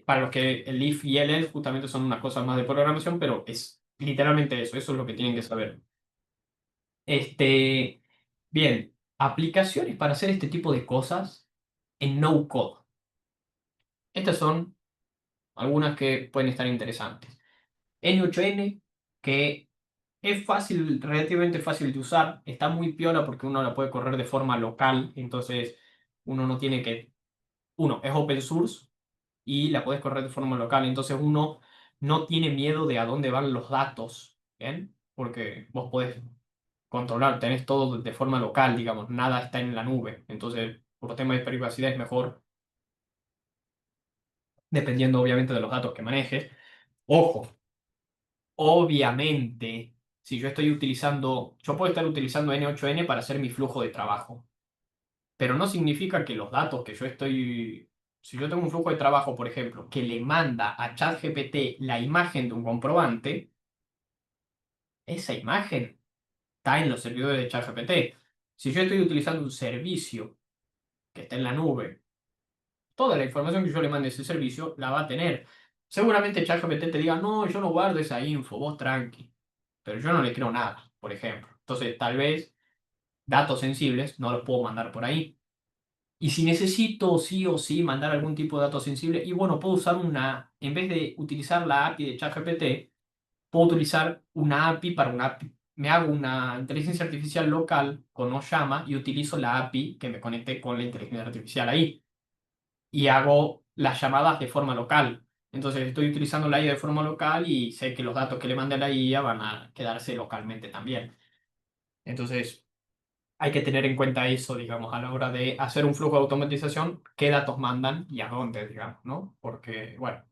Para los que el if y el else justamente son unas cosas más de programación, pero es literalmente eso. Eso es lo que tienen que saber. Este, bien, aplicaciones para hacer este tipo de cosas en no code. Estas son algunas que pueden estar interesantes. N8N, que es fácil, relativamente fácil de usar, está muy piola porque uno la puede correr de forma local, entonces uno no tiene que, uno, es open source y la puedes correr de forma local, entonces uno no tiene miedo de a dónde van los datos, ¿bien? Porque vos podés controlar, tenés todo de forma local, digamos, nada está en la nube, entonces por temas de privacidad es mejor, dependiendo obviamente de los datos que manejes. Ojo, obviamente, si yo puedo estar utilizando N8N para hacer mi flujo de trabajo. pero no significa que los datos que yo estoy... Si yo tengo un flujo de trabajo, por ejemplo, que le manda a ChatGPT la imagen de un comprobante, esa imagen está en los servidores de ChatGPT. Si yo estoy utilizando un servicio que está en la nube, toda la información que yo le mande a ese servicio la va a tener. Seguramente ChatGPT te diga, no, yo no guardo esa info, vos tranqui. Pero yo no le creo nada, por ejemplo. Entonces, tal vez datos sensibles no los puedo mandar por ahí. Y si necesito sí o sí mandar algún tipo de dato sensible, y bueno, puedo usar en vez de utilizar la API de ChatGPT, puedo utilizar una API para una API. Me hago una inteligencia artificial local con Oyama y utilizo la API que me conecte con la inteligencia artificial ahí. Y hago las llamadas de forma local. Entonces estoy utilizando la IA de forma local y sé que los datos que le mande a la IA van a quedarse localmente también. Entonces hay que tener en cuenta eso, digamos, a la hora de hacer un flujo de automatización, qué datos mandan y a dónde, digamos, ¿no? Porque, bueno,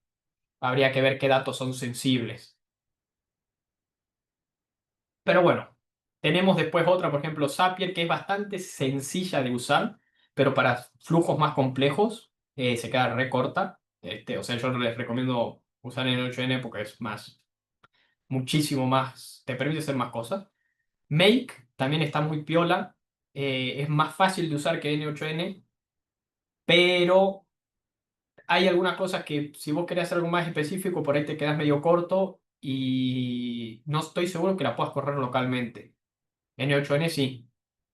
habría que ver qué datos son sensibles. Pero bueno, tenemos después otra, por ejemplo, Zapier, que es bastante sencilla de usar, pero para flujos más complejos se queda re corta. O sea, yo no les recomiendo usar N8N porque es más, muchísimo más, te permite hacer más cosas. Make también está muy piola, es más fácil de usar que N8N, pero hay algunas cosas que si vos querés hacer algo más específico, por ahí te quedas medio corto y no estoy seguro que la puedas correr localmente. N8N sí.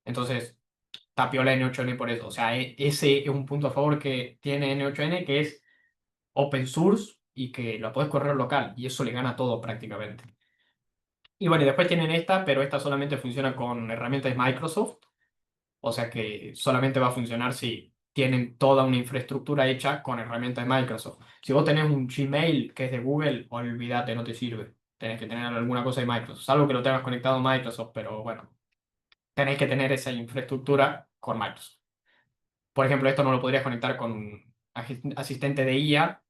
Entonces, está piola N8N por eso. O sea, ese es un punto a favor que tiene N8N, que es open source y que lo puedes correr local. Y eso le gana todo prácticamente. Y bueno, y después tienen esta, pero esta solamente funciona con herramientas de Microsoft. O sea que solamente va a funcionar si tienen toda una infraestructura hecha con herramientas de Microsoft. Si vos tenés un Gmail que es de Google, olvídate, no te sirve. Tenés que tener alguna cosa de Microsoft. Salvo que lo tengas conectado a Microsoft, pero bueno, tenéis que tener esa infraestructura con Microsoft. Por ejemplo, esto no lo podrías conectar con un asistente de IA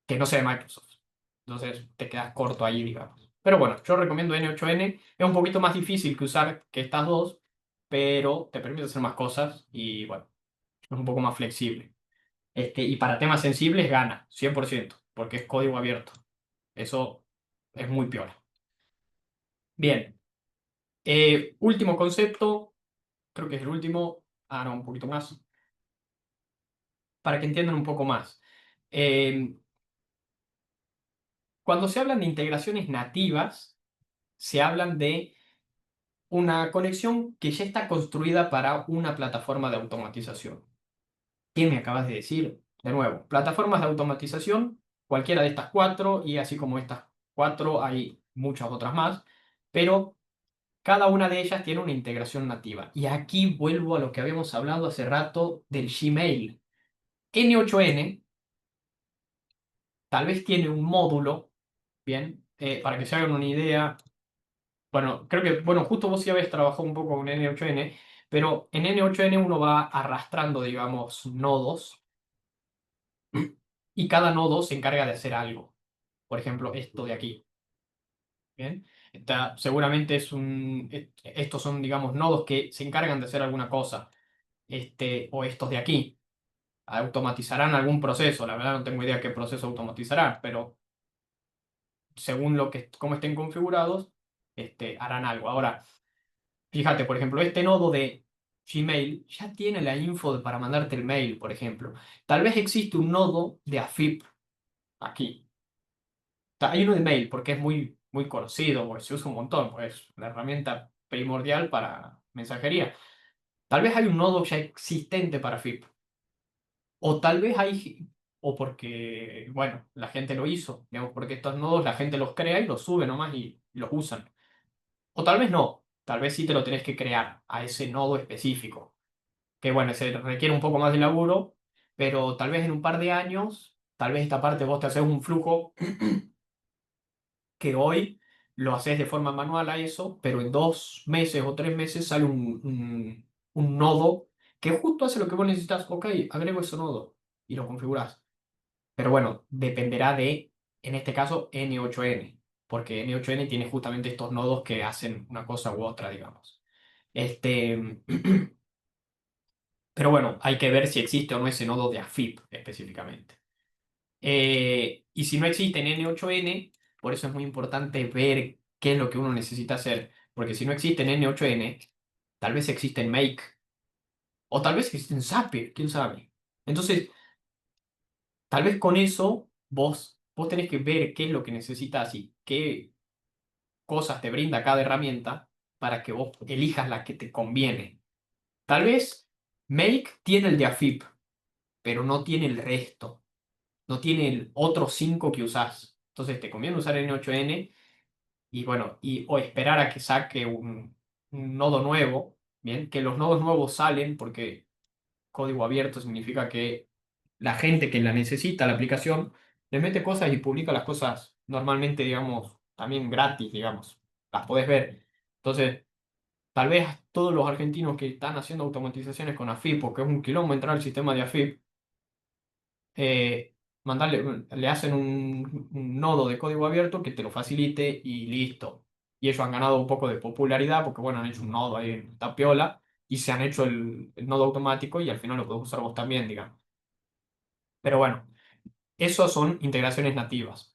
que no sea de Microsoft. Entonces te quedas corto ahí, digamos. Pero bueno, yo recomiendo N8N. Es un poquito más difícil que usar que estas dos, pero te permite hacer más cosas y bueno, es un poco más flexible. Y para temas sensibles gana, 100%, porque es código abierto. Eso es muy peor. Bien, último concepto, creo que es el último, no, un poquito más, para que entiendan un poco más. Eh, Cuando se hablan de integraciones nativas, se hablan de una conexión que ya está construida para una plataforma de automatización. ¿Qué me acabas de decir? De nuevo, plataformas de automatización, cualquiera de estas cuatro, y así como estas cuatro hay muchas otras más, pero cada una de ellas tiene una integración nativa. Y aquí vuelvo a lo que habíamos hablado hace rato del Gmail. N8N tal vez tiene un módulo, bien, para que se hagan una idea. Bueno, creo que, bueno, justo vos sí habéis trabajado un poco con N8N, pero en N8N uno va arrastrando, digamos, nodos y cada nodo se encarga de hacer algo. Por ejemplo, esto de aquí. ¿Bien? Seguramente estos son, digamos, nodos que se encargan de hacer alguna cosa. O estos de aquí. Automatizarán algún proceso. La verdad no tengo idea qué proceso automatizarán, pero según cómo estén configurados, harán algo. Ahora, fíjate, por ejemplo, este nodo de Gmail ya tiene la info para mandarte el mail, por ejemplo. Tal vez existe un nodo de AFIP aquí. Hay uno de mail porque es muy, muy conocido, porque se usa un montón, pues es la herramienta primordial para mensajería. Tal vez hay un nodo ya existente para FIP. O tal vez o porque, bueno, la gente lo hizo, digamos, porque estos nodos la gente los crea y los sube nomás y los usan. O tal vez no, tal vez sí te lo tenés que crear a ese nodo específico. Que bueno, se requiere un poco más de laburo, pero tal vez en un par de años, tal vez esta parte vos te haces un flujo que hoy lo haces de forma manual a eso, pero en 2 meses o 3 meses sale un nodo que justo hace lo que vos necesitas. Ok, agrego ese nodo y lo configuras. Pero bueno, dependerá de, en este caso, N8N, porque N8N tiene justamente estos nodos que hacen una cosa u otra, digamos. Pero bueno, hay que ver si existe o no ese nodo de AFIP específicamente. Y si no existe en N8N, por eso es muy importante ver qué es lo que uno necesita hacer. Porque si no existe en N8N, tal vez existe en Make, o tal vez existe en Zapier, quién sabe. Entonces, tal vez con eso vos tenés que ver qué es lo que necesitas y qué cosas te brinda cada herramienta para que vos elijas la que te conviene. Tal vez Make tiene el de AFIP, pero no tiene el resto. No tiene el otro 5 que usás. Entonces te conviene usar N8N y bueno, o esperar a que saque un nodo nuevo. Bien, que los nodos nuevos salen porque código abierto significa que la gente que la necesita, la aplicación, le mete cosas y publica las cosas normalmente, digamos, también gratis, digamos. Las podés ver. Entonces, tal vez todos los argentinos que están haciendo automatizaciones con AFIP, porque es un quilombo entrar al sistema de AFIP, le hacen un nodo de código abierto que te lo facilite y listo. Y ellos han ganado un poco de popularidad porque, bueno, han hecho un nodo ahí en Tapiola y se han hecho el nodo automático y al final lo podés usar vos también, digamos. Pero bueno, esos son integraciones nativas.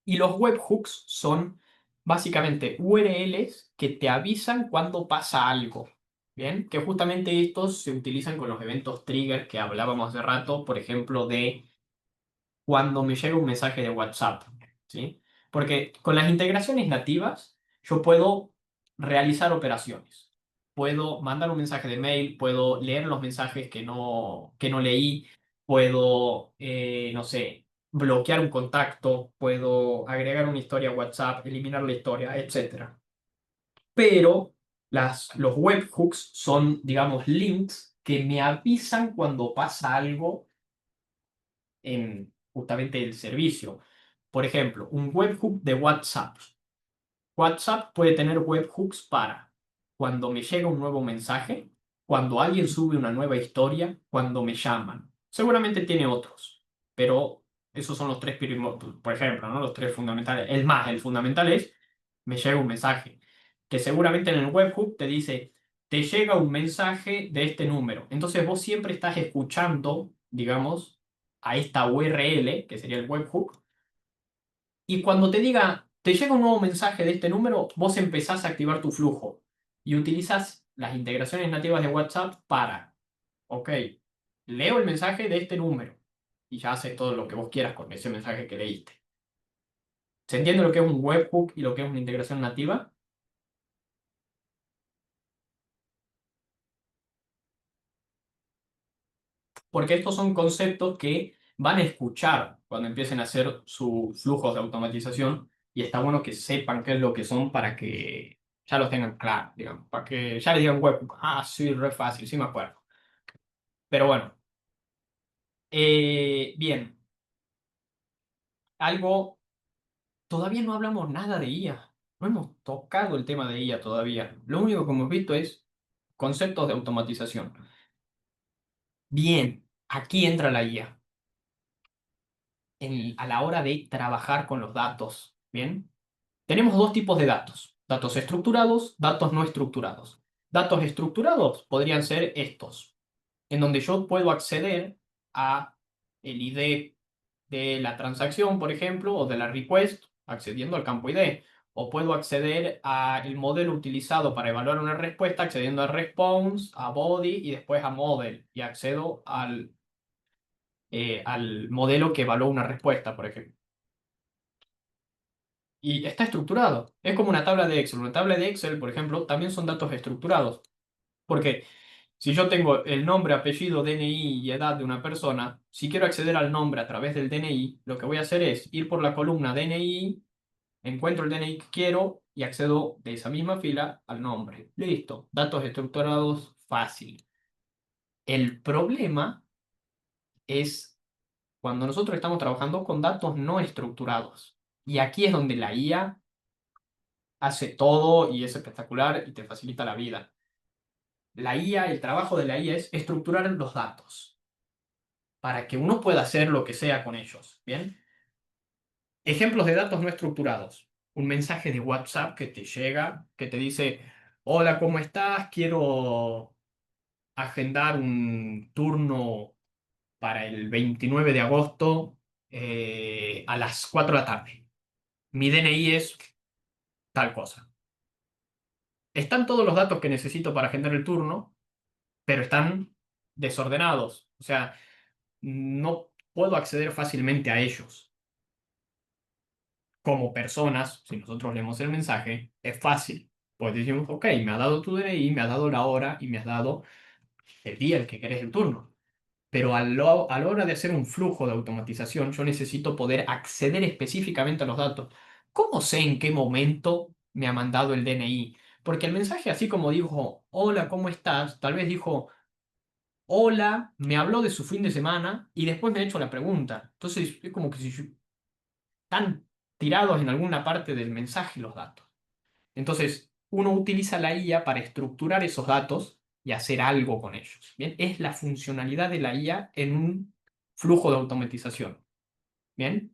Y los webhooks son básicamente URLs que te avisan cuando pasa algo. Bien, que justamente estos se utilizan con los eventos trigger que hablábamos hace rato, por ejemplo, de cuando me llega un mensaje de WhatsApp, ¿sí? Porque con las integraciones nativas yo puedo realizar operaciones. Puedo mandar un mensaje de mail, puedo leer los mensajes que no leí, puedo, no sé, bloquear un contacto, puedo agregar una historia a WhatsApp, eliminar la historia, etcétera. Pero los webhooks son, digamos, links que me avisan cuando pasa algo en justamente el servicio. Por ejemplo, un webhook de WhatsApp. WhatsApp puede tener webhooks para cuando me llega un nuevo mensaje, cuando alguien sube una nueva historia, cuando me llaman. Seguramente tiene otros, pero esos son los tres, por ejemplo, ¿no? Los tres fundamentales. El más, el fundamental es, me llega un mensaje, que seguramente en el webhook te dice, te llega un mensaje de este número. Entonces vos siempre estás escuchando, digamos, a esta URL, que sería el webhook, y cuando te diga, te llega un nuevo mensaje de este número, vos empezás a activar tu flujo y utilizas las integraciones nativas de WhatsApp para, ok, leo el mensaje de este número y ya haces todo lo que vos quieras con ese mensaje que leíste. ¿Se entiende lo que es un webhook y lo que es una integración nativa? Porque estos son conceptos que van a escuchar cuando empiecen a hacer sus flujos de automatización y está bueno que sepan qué es lo que son para que ya los tengan claros, digamos, para que ya les digan webhook, ah, sí, re fácil, sí me acuerdo. Pero bueno, bien, algo, todavía no hablamos nada de IA, no hemos tocado el tema de IA todavía. Lo único que hemos visto es conceptos de automatización. Bien, aquí entra la IA a la hora de trabajar con los datos. Bien, tenemos dos tipos de datos. Datos estructurados, datos no estructurados. Datos estructurados podrían ser estos, en donde yo puedo acceder a el ID de la transacción, por ejemplo, o de la request, accediendo al campo ID. O puedo acceder al modelo utilizado para evaluar una respuesta, accediendo a response, a body y después a model. Y accedo al modelo que evalúa una respuesta, por ejemplo. Y está estructurado. Es como una tabla de Excel. Una tabla de Excel, por ejemplo, también son datos estructurados. Porque si yo tengo el nombre, apellido, DNI y edad de una persona, si quiero acceder al nombre a través del DNI, lo que voy a hacer es ir por la columna DNI, encuentro el DNI que quiero y accedo de esa misma fila al nombre. Listo. Datos estructurados, fácil. El problema es cuando nosotros estamos trabajando con datos no estructurados. Y aquí es donde la IA hace todo y es espectacular y te facilita la vida. La IA, el trabajo de la IA es estructurar los datos para que uno pueda hacer lo que sea con ellos. ¿Bien? Ejemplos de datos no estructurados. Un mensaje de WhatsApp que te llega, que te dice, hola, ¿cómo estás? Quiero agendar un turno para el 29 de agosto a las 4 de la tarde. Mi DNI es tal cosa. Están todos los datos que necesito para agendar el turno, pero están desordenados. O sea, no puedo acceder fácilmente a ellos. Como personas, si nosotros leemos el mensaje, es fácil. Pues decimos, ok, me ha dado tu DNI, me ha dado la hora y me has dado el día el que querés el turno. Pero a la hora de hacer un flujo de automatización, yo necesito poder acceder específicamente a los datos. ¿Cómo sé en qué momento me ha mandado el DNI? Porque el mensaje, así como dijo, hola, ¿cómo estás? Tal vez dijo, hola, me habló de su fin de semana y después me ha hecho la pregunta. Entonces, es como que si están tirados en alguna parte del mensaje los datos. Entonces, uno utiliza la IA para estructurar esos datos y hacer algo con ellos. ¿Bien? Es la funcionalidad de la IA en un flujo de automatización. ¿Bien?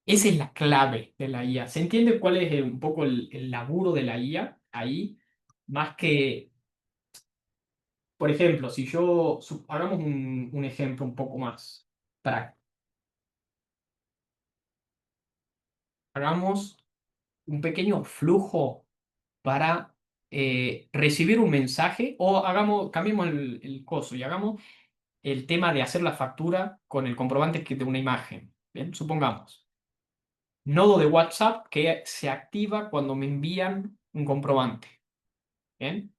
Esa es la clave de la IA. ¿Se entiende cuál es un poco el laburo de la IA ahí? Más que, por ejemplo, si yo, hagamos un ejemplo un poco más práctico. Hagamos un pequeño flujo para recibir un mensaje o cambiemos el coso y hagamos el tema de hacer la factura con el comprobante de una imagen. Bien, supongamos. Nodo de WhatsApp que se activa cuando me envían un comprobante. Bien.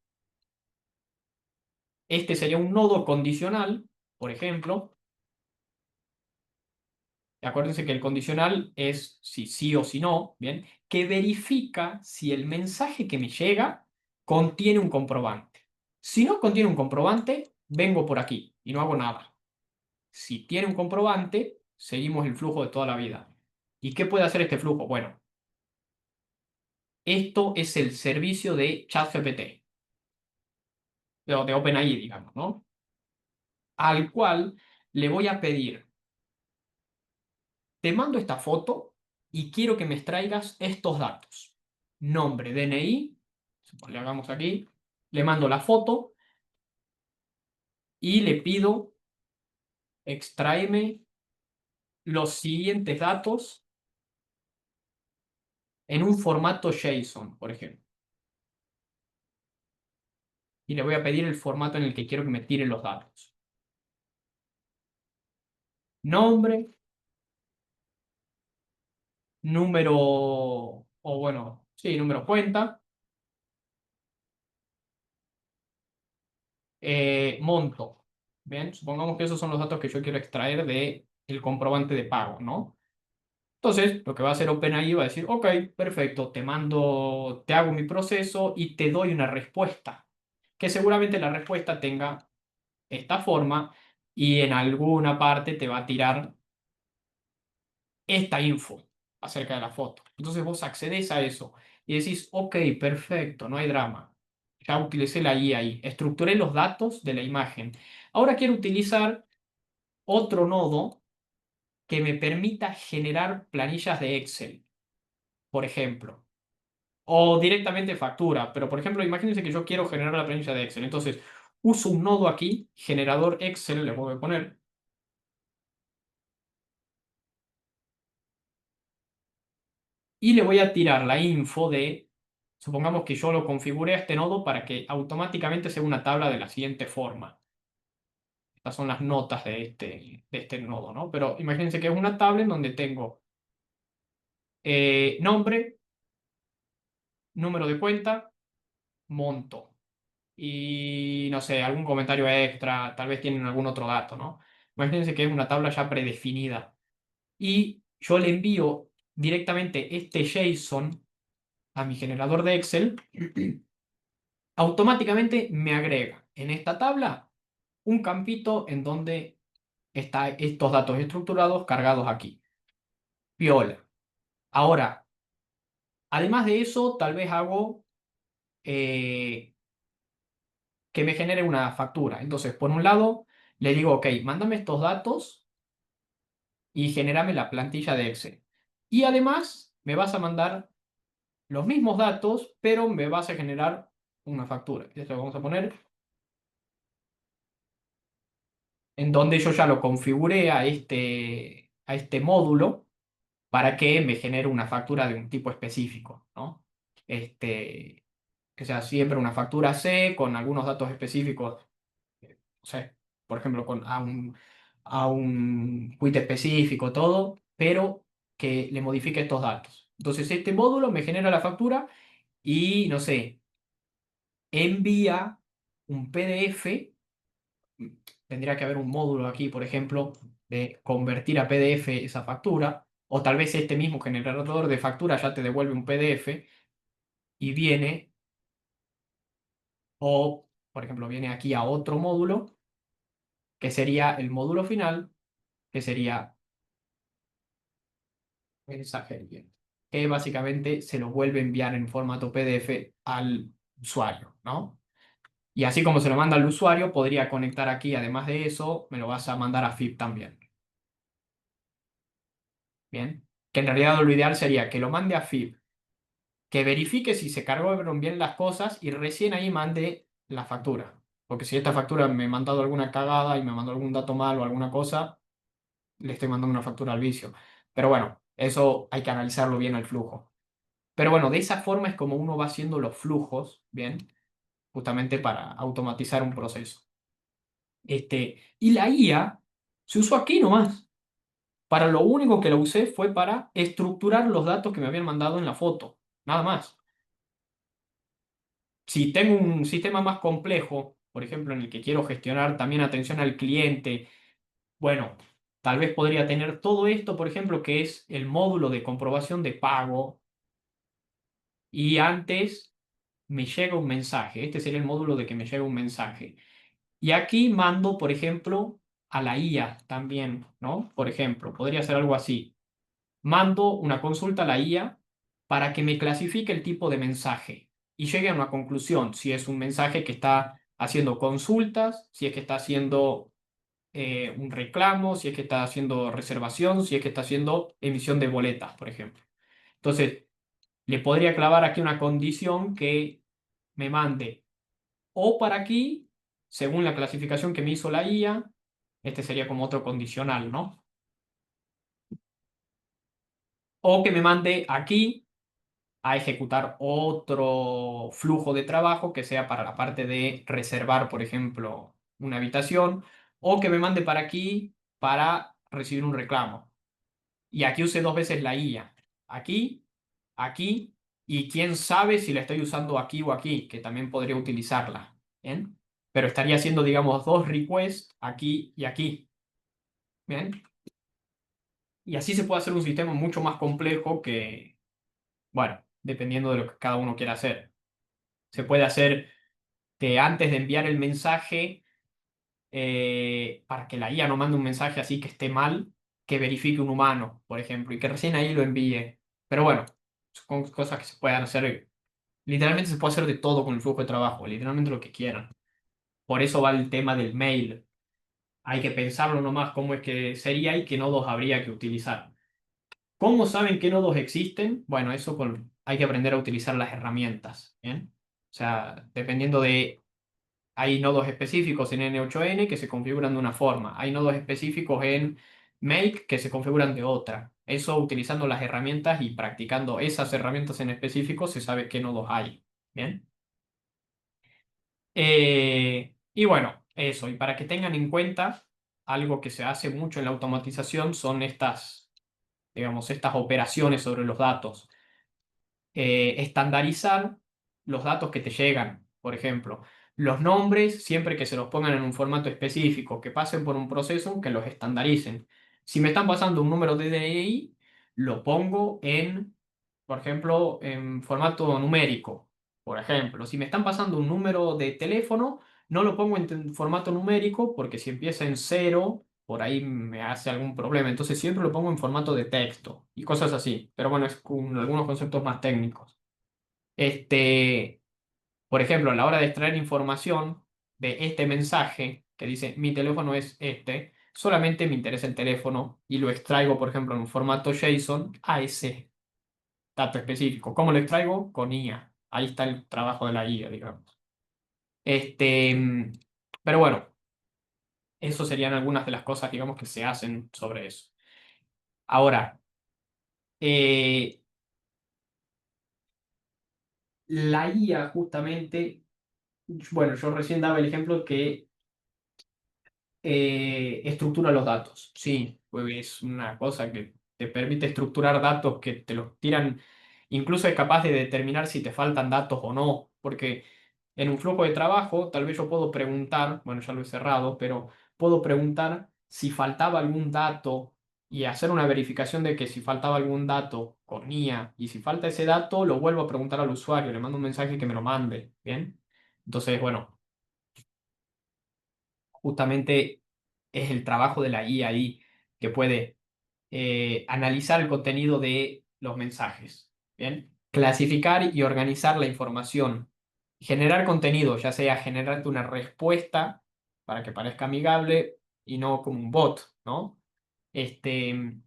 Este sería un nodo condicional, por ejemplo. Acuérdense que el condicional es si sí o si no, ¿bien? Que verifica si el mensaje que me llega contiene un comprobante. Si no contiene un comprobante, vengo por aquí y no hago nada. Si tiene un comprobante, seguimos el flujo de toda la vida. ¿Y qué puede hacer este flujo? Bueno, esto es el servicio de ChatGPT, de OpenAI, digamos, ¿no? Al cual le voy a pedir, te mando esta foto y quiero que me extraigas estos datos. Nombre, DNI, le hagamos aquí, le mando la foto y le pido, extráeme los siguientes datos en un formato JSON, por ejemplo. Y le voy a pedir el formato en el que quiero que me tire los datos. Nombre, número, o bueno, sí, número cuenta, monto. Bien, supongamos que esos son los datos que yo quiero extraer de el comprobante de pago, ¿no? Entonces, lo que va a hacer OpenAI va a decir, ok, perfecto, te hago mi proceso y te doy una respuesta. Que seguramente la respuesta tenga esta forma y en alguna parte te va a tirar esta info acerca de la foto. Entonces vos accedes a eso y decís, ok, perfecto, no hay drama. Ya utilicé la IA ahí, estructuré los datos de la imagen. Ahora quiero utilizar otro nodo que me permita generar planillas de Excel, por ejemplo. O directamente factura. Pero, por ejemplo, imagínense que yo quiero generar la planilla de Excel. Entonces, uso un nodo aquí, generador Excel, le voy a poner. Y le voy a tirar la info de, supongamos que yo lo configuré a este nodo para que automáticamente sea una tabla de la siguiente forma. Estas son las notas de este nodo, ¿no? Pero imagínense que es una tabla en donde tengo nombre, número de cuenta, monto. Y no sé, algún comentario extra, tal vez tienen algún otro dato, ¿no? Imagínense que es una tabla ya predefinida. Y yo le envío directamente este JSON a mi generador de Excel, automáticamente me agrega en esta tabla un campito en donde están estos datos estructurados cargados aquí. Piola. Ahora, además de eso, tal vez hago eh, que me genere una factura. Entonces, por un lado, le digo, ok, mándame estos datos y genérame la plantilla de Excel. Y además, me vas a mandar los mismos datos, pero me vas a generar una factura. Esto lo vamos a poner en donde yo ya lo configuré a este módulo para que me genere una factura de un tipo específico, ¿no? Que sea siempre una factura C con algunos datos específicos, o sea, por ejemplo, a un quit específico, todo, pero que le modifique estos datos. Entonces, este módulo me genera la factura y, no sé, envía un PDF. Tendría que haber un módulo aquí, por ejemplo, de convertir a PDF esa factura, o tal vez este mismo generador de factura ya te devuelve un PDF y viene, o por ejemplo, viene aquí a otro módulo, que sería el módulo final, que sería mensajería, que básicamente se lo vuelve a enviar en formato PDF al usuario, ¿no? Y así como se lo manda al usuario, podría conectar aquí, además de eso, me lo vas a mandar a FIP también. Bien, que en realidad lo ideal sería que lo mande a FIP, que verifique si se cargaron bien las cosas y recién ahí mande la factura. Porque si esta factura me ha mandado alguna cagada y me mandó algún dato mal o alguna cosa, le estoy mandando una factura al vicio. Pero bueno, eso hay que analizarlo bien al flujo. Pero bueno, de esa forma es como uno va haciendo los flujos, ¿bien? Justamente para automatizar un proceso. Y la IA se usó aquí nomás. Para lo único que la usé fue para estructurar los datos que me habían mandado en la foto. Nada más. Si tengo un sistema más complejo, por ejemplo, en el que quiero gestionar también atención al cliente, bueno, tal vez podría tener todo esto, por ejemplo, que es el módulo de comprobación de pago, y antes me llega un mensaje. Este sería el módulo de que me llega un mensaje. Y aquí mando, por ejemplo, a la IA también, ¿no? Por ejemplo, podría ser algo así. Mando una consulta a la IA para que me clasifique el tipo de mensaje y llegue a una conclusión, si es un mensaje que está haciendo consultas, si es que está haciendo un reclamo, si es que está haciendo reservación, si es que está haciendo emisión de boletas, por ejemplo. Entonces, le podría clavar aquí una condición que me mande o para aquí, según la clasificación que me hizo la IA, este sería como otro condicional, ¿no? O que me mande aquí a ejecutar otro flujo de trabajo que sea para la parte de reservar, por ejemplo, una habitación, o que me mande para aquí para recibir un reclamo. Y aquí use dos veces la IA. Aquí, aquí, y quién sabe si la estoy usando aquí o aquí, que también podría utilizarla. ¿Bien? Pero estaría haciendo, digamos, dos requests aquí y aquí. ¿Bien? Y así se puede hacer un sistema mucho más complejo que, bueno, dependiendo de lo que cada uno quiera hacer. Se puede hacer que antes de enviar el mensaje, para que la IA no mande un mensaje así que esté mal, que verifique un humano, por ejemplo, y que recién ahí lo envíe. Pero bueno, son cosas que se pueden hacer. Literalmente se puede hacer de todo con el flujo de trabajo, literalmente lo que quieran. Por eso va el tema del mail. Hay que pensarlo nomás cómo es que sería y qué nodos habría que utilizar. ¿Cómo saben qué nodos existen? Bueno, hay que aprender a utilizar las herramientas, ¿bien? O sea, dependiendo de hay nodos específicos en N8N que se configuran de una forma. Hay nodos específicos en Make que se configuran de otra. Eso utilizando las herramientas y practicando esas herramientas en específico se sabe qué nodos hay. ¿Bien? Y bueno, eso. Y para que tengan en cuenta, algo que se hace mucho en la automatización son digamos, estas operaciones sobre los datos. Estandarizar los datos que te llegan. Por ejemplo, los nombres, siempre que se los pongan en un formato específico, que pasen por un proceso, que los estandaricen. Si me están pasando un número de DNI, lo pongo por ejemplo, en formato numérico. Por ejemplo, si me están pasando un número de teléfono, no lo pongo en formato numérico porque si empieza en cero, por ahí me hace algún problema. Entonces siempre lo pongo en formato de texto y cosas así. Pero bueno, es con algunos conceptos más técnicos. Este, por ejemplo, a la hora de extraer información de este mensaje que dice mi teléfono es este, solamente me interesa el teléfono y lo extraigo, por ejemplo, en un formato JSON a ese dato específico. ¿Cómo lo extraigo? Con IA. Ahí está el trabajo de la IA, digamos. Este, pero bueno, eso serían algunas de las cosas, digamos, que se hacen sobre eso. Ahora, eh, la IA justamente, bueno, yo recién daba el ejemplo que estructura los datos. Sí, pues es una cosa que te permite estructurar datos que te los tiran, incluso es capaz de determinar si te faltan datos o no, porque en un flujo de trabajo tal vez yo puedo preguntar, bueno, ya lo he cerrado, pero puedo preguntar si faltaba algún dato y hacer una verificación de que si faltaba algún dato con IA y si falta ese dato, lo vuelvo a preguntar al usuario, le mando un mensaje que me lo mande, ¿bien? Entonces, bueno, justamente es el trabajo de la IA ahí, que puede analizar el contenido de los mensajes, ¿bien? Clasificar y organizar la información, generar contenido, ya sea generarte una respuesta para que parezca amigable y no como un bot, ¿no? Este,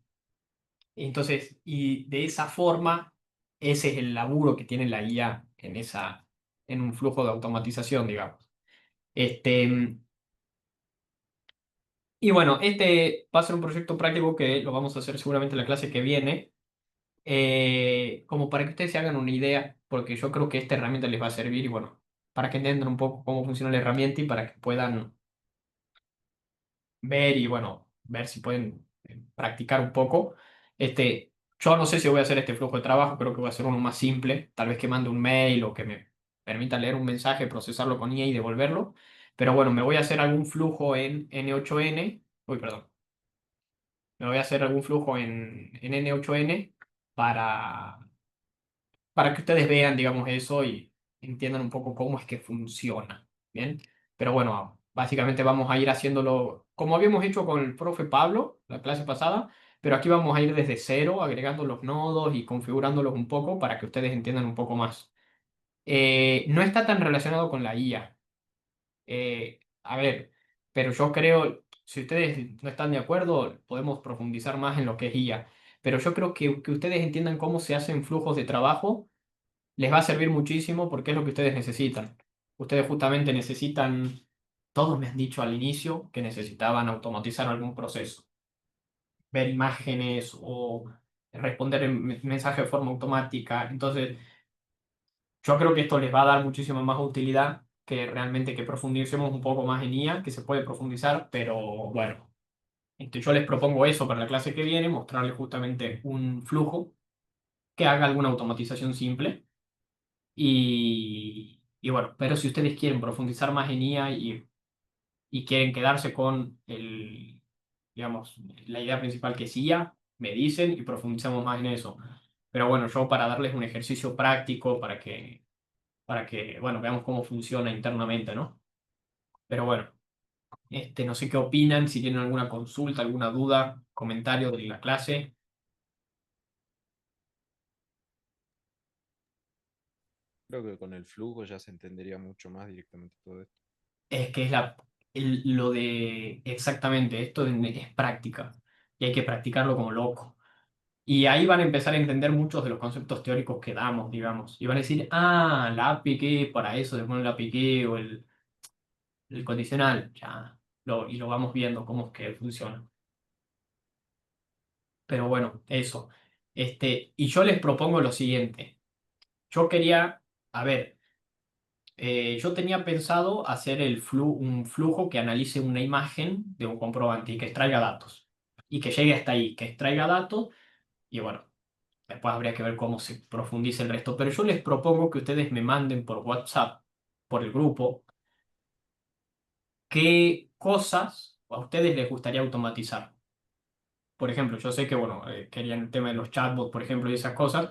entonces, y de esa forma, ese es el laburo que tiene la IA en un flujo de automatización, digamos. Este, y bueno, este va a ser un proyecto práctico que lo vamos a hacer seguramente en la clase que viene, como para que ustedes se hagan una idea, porque yo creo que esta herramienta les va a servir y bueno, para que entiendan un poco cómo funciona la herramienta y para que puedan ver y bueno, ver si pueden practicar un poco. Yo no sé si voy a hacer este flujo de trabajo, creo que voy a hacer uno más simple, tal vez que mande un mail o que me permita leer un mensaje, procesarlo con IA y devolverlo. Pero bueno, me voy a hacer algún flujo en N8N. Uy, perdón. Me voy a hacer algún flujo en N8N para, para que ustedes vean, digamos, eso y entiendan un poco cómo es que funciona. ¿Bien? Pero bueno, básicamente vamos a ir haciéndolo como habíamos hecho con el profe Pablo la clase pasada, pero aquí vamos a ir desde cero, agregando los nodos y configurándolos un poco para que ustedes entiendan un poco más. No está tan relacionado con la IA. A ver, pero yo creo, si ustedes no están de acuerdo, podemos profundizar más en lo que es IA. Pero yo creo que ustedes entiendan cómo se hacen flujos de trabajo les va a servir muchísimo porque es lo que ustedes necesitan. Ustedes justamente necesitan, todos me han dicho al inicio que necesitaban automatizar algún proceso, ver imágenes o responder en mensaje de forma automática. Entonces, yo creo que esto les va a dar muchísima más utilidad que realmente que profundicemos un poco más en IA, que se puede profundizar, pero bueno, yo les propongo eso para la clase que viene, mostrarles justamente un flujo que haga alguna automatización simple. Y bueno, pero si ustedes quieren profundizar más en IA y quieren quedarse con digamos, la idea principal que es IA, me dicen y profundizamos más en eso. Pero bueno, yo para darles un ejercicio práctico para que bueno, veamos cómo funciona internamente, ¿no? Pero bueno, no sé qué opinan, si tienen alguna consulta, alguna duda, comentario de la clase. Creo que con el flujo ya se entendería mucho más directamente todo esto. Es que es lo de exactamente, esto es práctica y hay que practicarlo como loco. Y ahí van a empezar a entender muchos de los conceptos teóricos que damos, digamos. Y van a decir, ah, la API para eso, se pone la API o el condicional, ya. Y lo vamos viendo cómo es que funciona. Pero bueno, eso. Y yo les propongo lo siguiente. Yo quería, a ver, yo tenía pensado hacer un flujo que analice una imagen de un comprobante y que extraiga datos. Y que llegue hasta ahí, que extraiga datos. Y bueno, después habría que ver cómo se profundiza el resto. Pero yo les propongo que ustedes me manden por WhatsApp, por el grupo, qué cosas a ustedes les gustaría automatizar. Por ejemplo, yo sé que, bueno, querían el tema de los chatbots, por ejemplo, y esas cosas,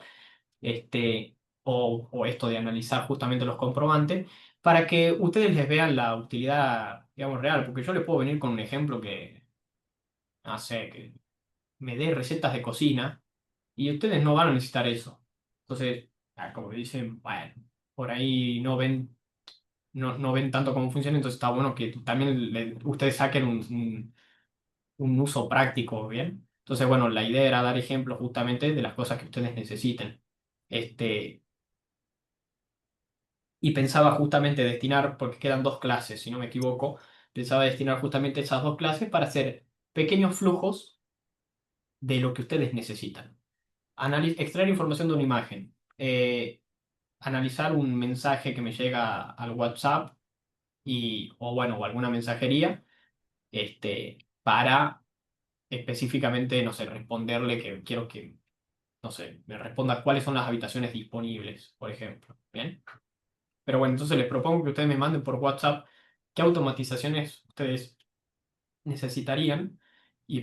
o esto de analizar justamente los comprobantes, para que ustedes les vean la utilidad, digamos, real. Porque yo les puedo venir con un ejemplo que, no sé, que me dé recetas de cocina y ustedes no van a necesitar eso. Entonces, como dicen, bueno, por ahí no ven tanto cómo funciona, entonces está bueno que también ustedes saquen un uso práctico, ¿bien? Entonces, bueno, la idea era dar ejemplos justamente de las cosas que ustedes necesiten. Este, y pensaba justamente destinar, porque quedan dos clases, si no me equivoco, pensaba destinar justamente esas dos clases para hacer pequeños flujos de lo que ustedes necesitan. Extraer información de una imagen, analizar un mensaje que me llega al WhatsApp o bueno, o alguna mensajería, para específicamente, no sé, responderle que quiero que, no sé, me responda cuáles son las habitaciones disponibles, por ejemplo. ¿Bien? Pero bueno, entonces les propongo que ustedes me manden por WhatsApp qué automatizaciones ustedes necesitarían y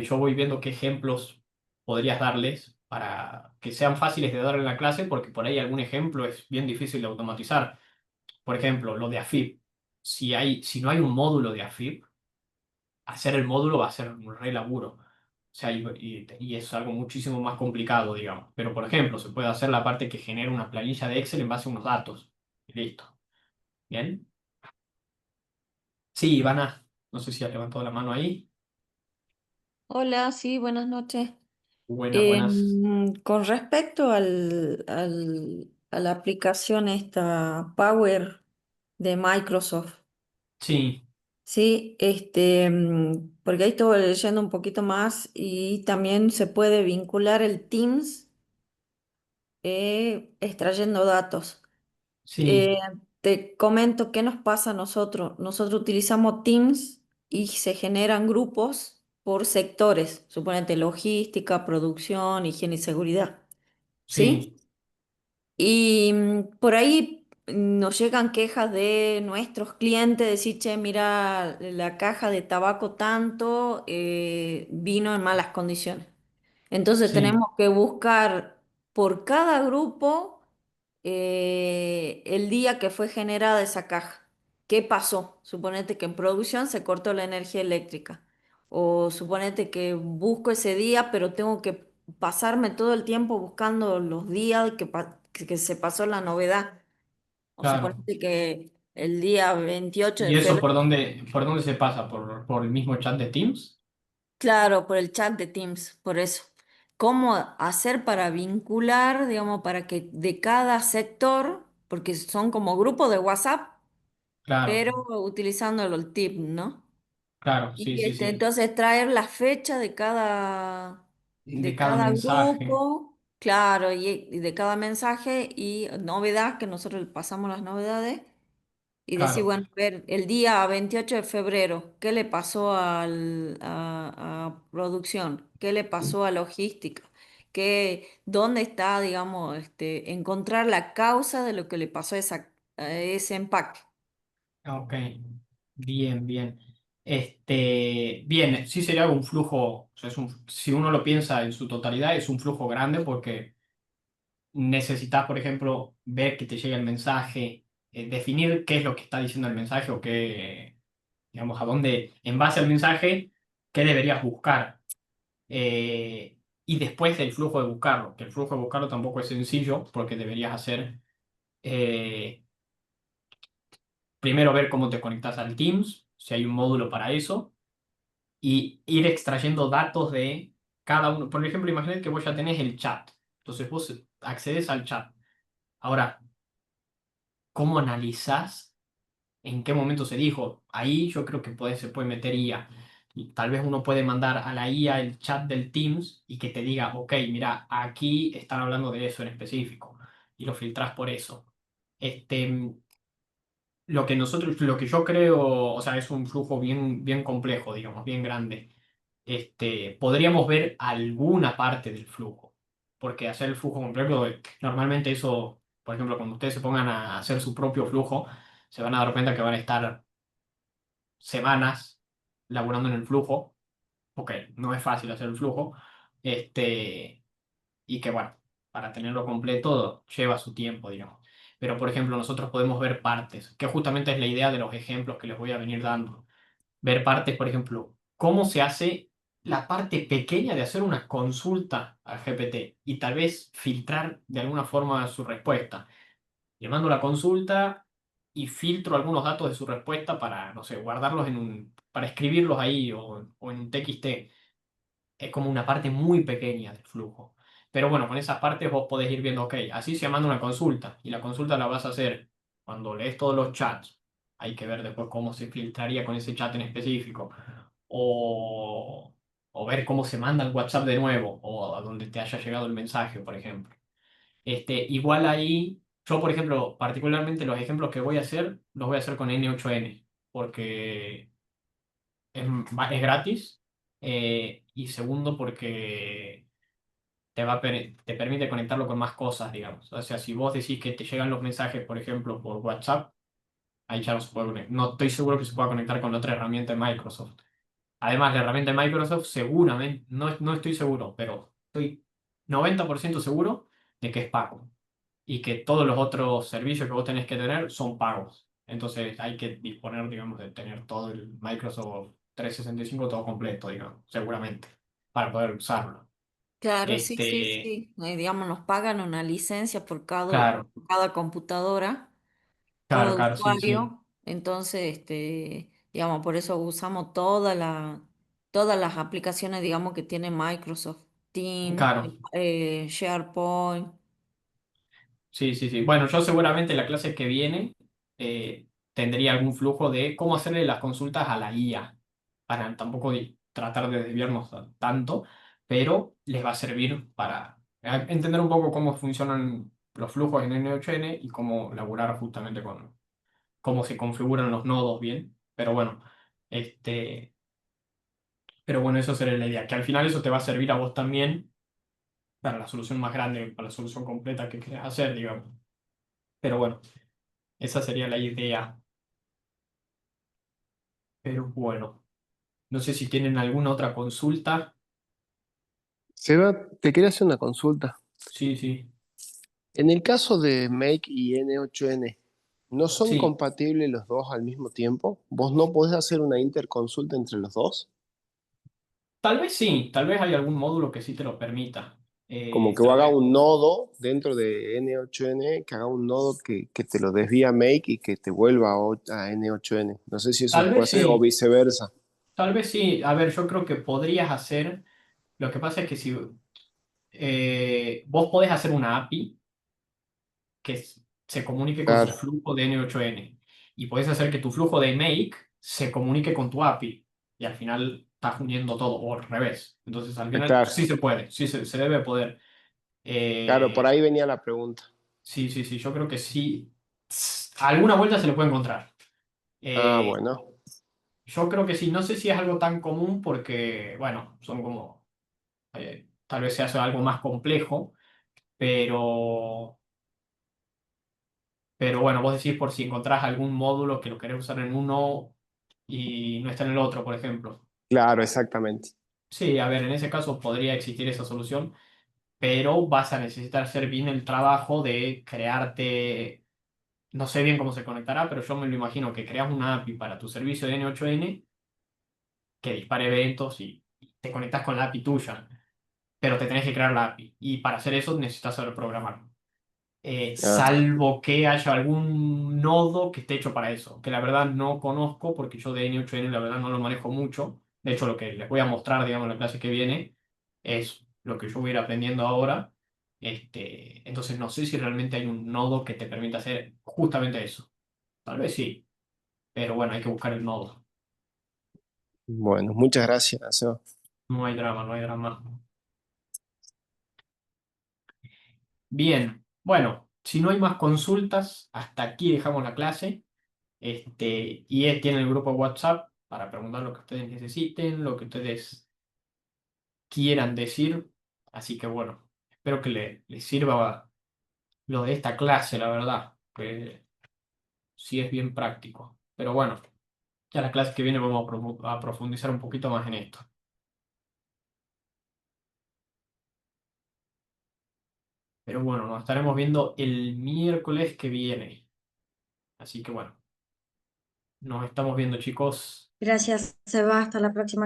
yo voy viendo qué ejemplos podrías darles para que sean fáciles de dar en la clase, porque por ahí algún ejemplo es bien difícil de automatizar. Por ejemplo, lo de AFib. Si no hay un módulo de AFib, hacer el módulo va a ser un re laburo. O sea, y es algo muchísimo más complicado, digamos. Pero, por ejemplo, se puede hacer la parte que genera una planilla de Excel en base a unos datos. Y listo. ¿Bien? Sí, Ivana. No sé si has levantado la mano ahí. Hola, sí, buenas noches. Buenas, buenas. Con respecto a la aplicación esta Power de Microsoft, Sí, sí, porque ahí estuve leyendo un poquito más y también se puede vincular el Teams extrayendo datos. sí, Eh, Te comento qué nos pasa a nosotros. Nosotros utilizamos Teams y se generan grupos por sectores, suponete logística, producción, higiene y seguridad. ¿Sí? sí, Y por ahí nos llegan quejas de nuestros clientes, decir, che, mira, la caja de tabaco tanto vino en malas condiciones. Entonces sí, tenemos que buscar por cada grupo el día que fue generada esa caja. ¿Qué pasó? Suponete que en producción se cortó la energía eléctrica. O suponete que busco ese día, pero tengo que pasarme todo el tiempo buscando los días que se pasó la novedad. O claro. suponete que el día 28 de ¿Y eso febrero. por dónde se pasa? ¿Por el mismo chat de Teams? Claro, por el chat de Teams, por eso. ¿Cómo hacer para vincular, digamos, para que de cada sector, porque son como grupos de WhatsApp, Claro, pero utilizando el tip, ¿no? claro, sí, Y sí, sí. entonces traer la fecha De de cada cada mensaje. grupo, claro, y de cada mensaje y novedad, que nosotros le pasamos las novedades. Y decir, Claro. bueno, a ver, el día 28 de febrero, ¿qué le pasó a producción? ¿Qué le pasó a logística? ¿Dónde está, digamos, encontrar la causa de lo que le pasó a ese empaque? Ok. Bien, bien. Bien, sí sería un flujo, o sea, si uno lo piensa en su totalidad, es un flujo grande porque necesitas, por ejemplo, ver que te llegue el mensaje, definir qué es lo que está diciendo el mensaje o qué, digamos, a dónde, en base al mensaje, qué deberías buscar. Y después del flujo de buscarlo, que el flujo de buscarlo tampoco es sencillo porque deberías hacer, eh, primero ver cómo te conectas al Teams, si hay un módulo para eso, y ir extrayendo datos de cada uno. Por ejemplo, imagínate que vos ya tenés el chat, entonces vos accedes al chat. Ahora, ¿cómo analizás en qué momento se dijo? Ahí yo creo que se puede meter IA. Y tal vez uno puede mandar a la IA el chat del Teams y que te diga, ok, mira, aquí están hablando de eso en específico. Y lo filtrás por eso. Este, lo que yo creo, o sea, es un flujo bien, bien complejo, digamos, bien grande. Podríamos ver alguna parte del flujo. Porque hacer el flujo completo, normalmente eso, por ejemplo, cuando ustedes se pongan a hacer su propio flujo, se van a dar cuenta que van a estar semanas laburando en el flujo, porque no es fácil hacer el flujo, y que bueno, para tenerlo completo lleva su tiempo, digamos. Pero por ejemplo, nosotros podemos ver partes, que justamente es la idea de los ejemplos que les voy a venir dando. Ver partes, por ejemplo, cómo se hace la parte pequeña de hacer una consulta al GPT y tal vez filtrar de alguna forma su respuesta. Le mando la consulta y filtro algunos datos de su respuesta para, no sé, guardarlos para escribirlos ahí o en un TXT. Es como una parte muy pequeña del flujo. Pero bueno, con esas partes vos podés ir viendo, ok, así se manda una consulta y la consulta la vas a hacer cuando lees todos los chats. hay que ver después cómo se filtraría con ese chat en específico. O, o ver cómo se manda el WhatsApp de nuevo, o a donde te haya llegado el mensaje, por ejemplo. Igual ahí, yo por ejemplo, particularmente los ejemplos que voy a hacer, los voy a hacer con N8N, porque es gratis, y segundo porque te permite conectarlo con más cosas, digamos. O sea, si vos decís que te llegan los mensajes, por ejemplo, por WhatsApp, ahí ya no se puede conectar. No estoy seguro que se pueda conectar con otra herramienta de Microsoft. Además, la herramienta de Microsoft seguramente, no estoy seguro, pero estoy 90% seguro de que es pago y que todos los otros servicios que vos tenés que tener son pagos. Entonces hay que disponer, digamos, de tener todo el Microsoft 365 todo completo, digamos, seguramente, para poder usarlo. Claro, sí, sí, Este, sí. Digamos, nos pagan una licencia claro, por cada computadora, claro, todo claro, sí, sí, usuario. Entonces, digamos, por eso usamos todas las aplicaciones, digamos, que tiene Microsoft, Teams, claro. SharePoint. Sí, sí, sí. Bueno, yo seguramente la clase que viene tendría algún flujo de cómo hacerle las consultas a la IA, para tampoco tratar de desviarnos tanto, pero les va a servir para entender un poco cómo funcionan los flujos en N8N y cómo laburar justamente con cómo se configuran los nodos bien. Este, pero bueno, eso sería la idea, que al final eso te va a servir a vos también para la solución más grande, para la solución completa que quieras hacer, digamos. Pero bueno. Esa sería la idea. Pero bueno, no sé si tienen alguna otra consulta. Seba, te quería hacer una consulta. Sí, sí, En el caso de Make y N8N, ¿no son sí. compatibles los dos al mismo tiempo? ¿Vos no podés hacer una interconsulta entre los dos? Tal vez sí, tal vez hay algún módulo que sí te lo permita. Como que vos Tal haga vez, un nodo dentro de N8N, que haga un nodo que te lo desvía a Make y que te vuelva a N8N. No sé si eso se tal puede vez hacer o sí, viceversa. tal vez sí. A ver, yo creo que podrías hacer. Lo que pasa es que si vos podés hacer una API que se comunique con tu Claro, flujo de N8N y podés hacer que tu flujo de Make se comunique con tu API y al final estás uniendo todo o al revés. Entonces al final claro, sí se puede, sí se debe poder. claro, por Eh, ahí venía la pregunta. sí, sí, sí, yo creo que sí. Alguna vuelta se le puede encontrar. Ah, Eh, bueno, yo creo que sí, no sé si es algo tan común porque, bueno, son como, tal vez se hace algo más complejo, pero, pero bueno, vos decís por si encontrás algún módulo que lo querés usar en uno y no está en el otro, por ejemplo. claro, exactamente. Sí, a ver, en ese caso podría existir esa solución, pero vas a necesitar hacer bien el trabajo de crearte. No sé bien cómo se conectará, pero yo me lo imagino que creas una API para tu servicio de N8N que dispare eventos y te conectas con la API tuya, pero te tenés que crear la API. Y para hacer eso necesitas saber programar. Ah, Salvo que haya algún nodo que esté hecho para eso, que la verdad no conozco porque yo de N8N la verdad no lo manejo mucho. De hecho, lo que les voy a mostrar, digamos, en la clase que viene es lo que yo voy a ir aprendiendo ahora. Entonces no sé si realmente hay un nodo que te permita hacer justamente eso. Tal vez sí, pero bueno, hay que buscar el nodo. bueno, muchas gracias, Seba. No hay drama, no hay drama. Bien, bueno, si no hay más consultas, hasta aquí dejamos la clase. Y él tiene el grupo WhatsApp para preguntar lo que ustedes necesiten, lo que ustedes quieran decir. Así que bueno, espero que les sirva lo de esta clase, la verdad, que sí es bien práctico. Pero bueno, ya la clase que viene vamos a profundizar un poquito más en esto. Pero bueno, nos estaremos viendo el miércoles que viene. Así que bueno, nos estamos viendo, chicos. Gracias, Seba. Hasta la próxima.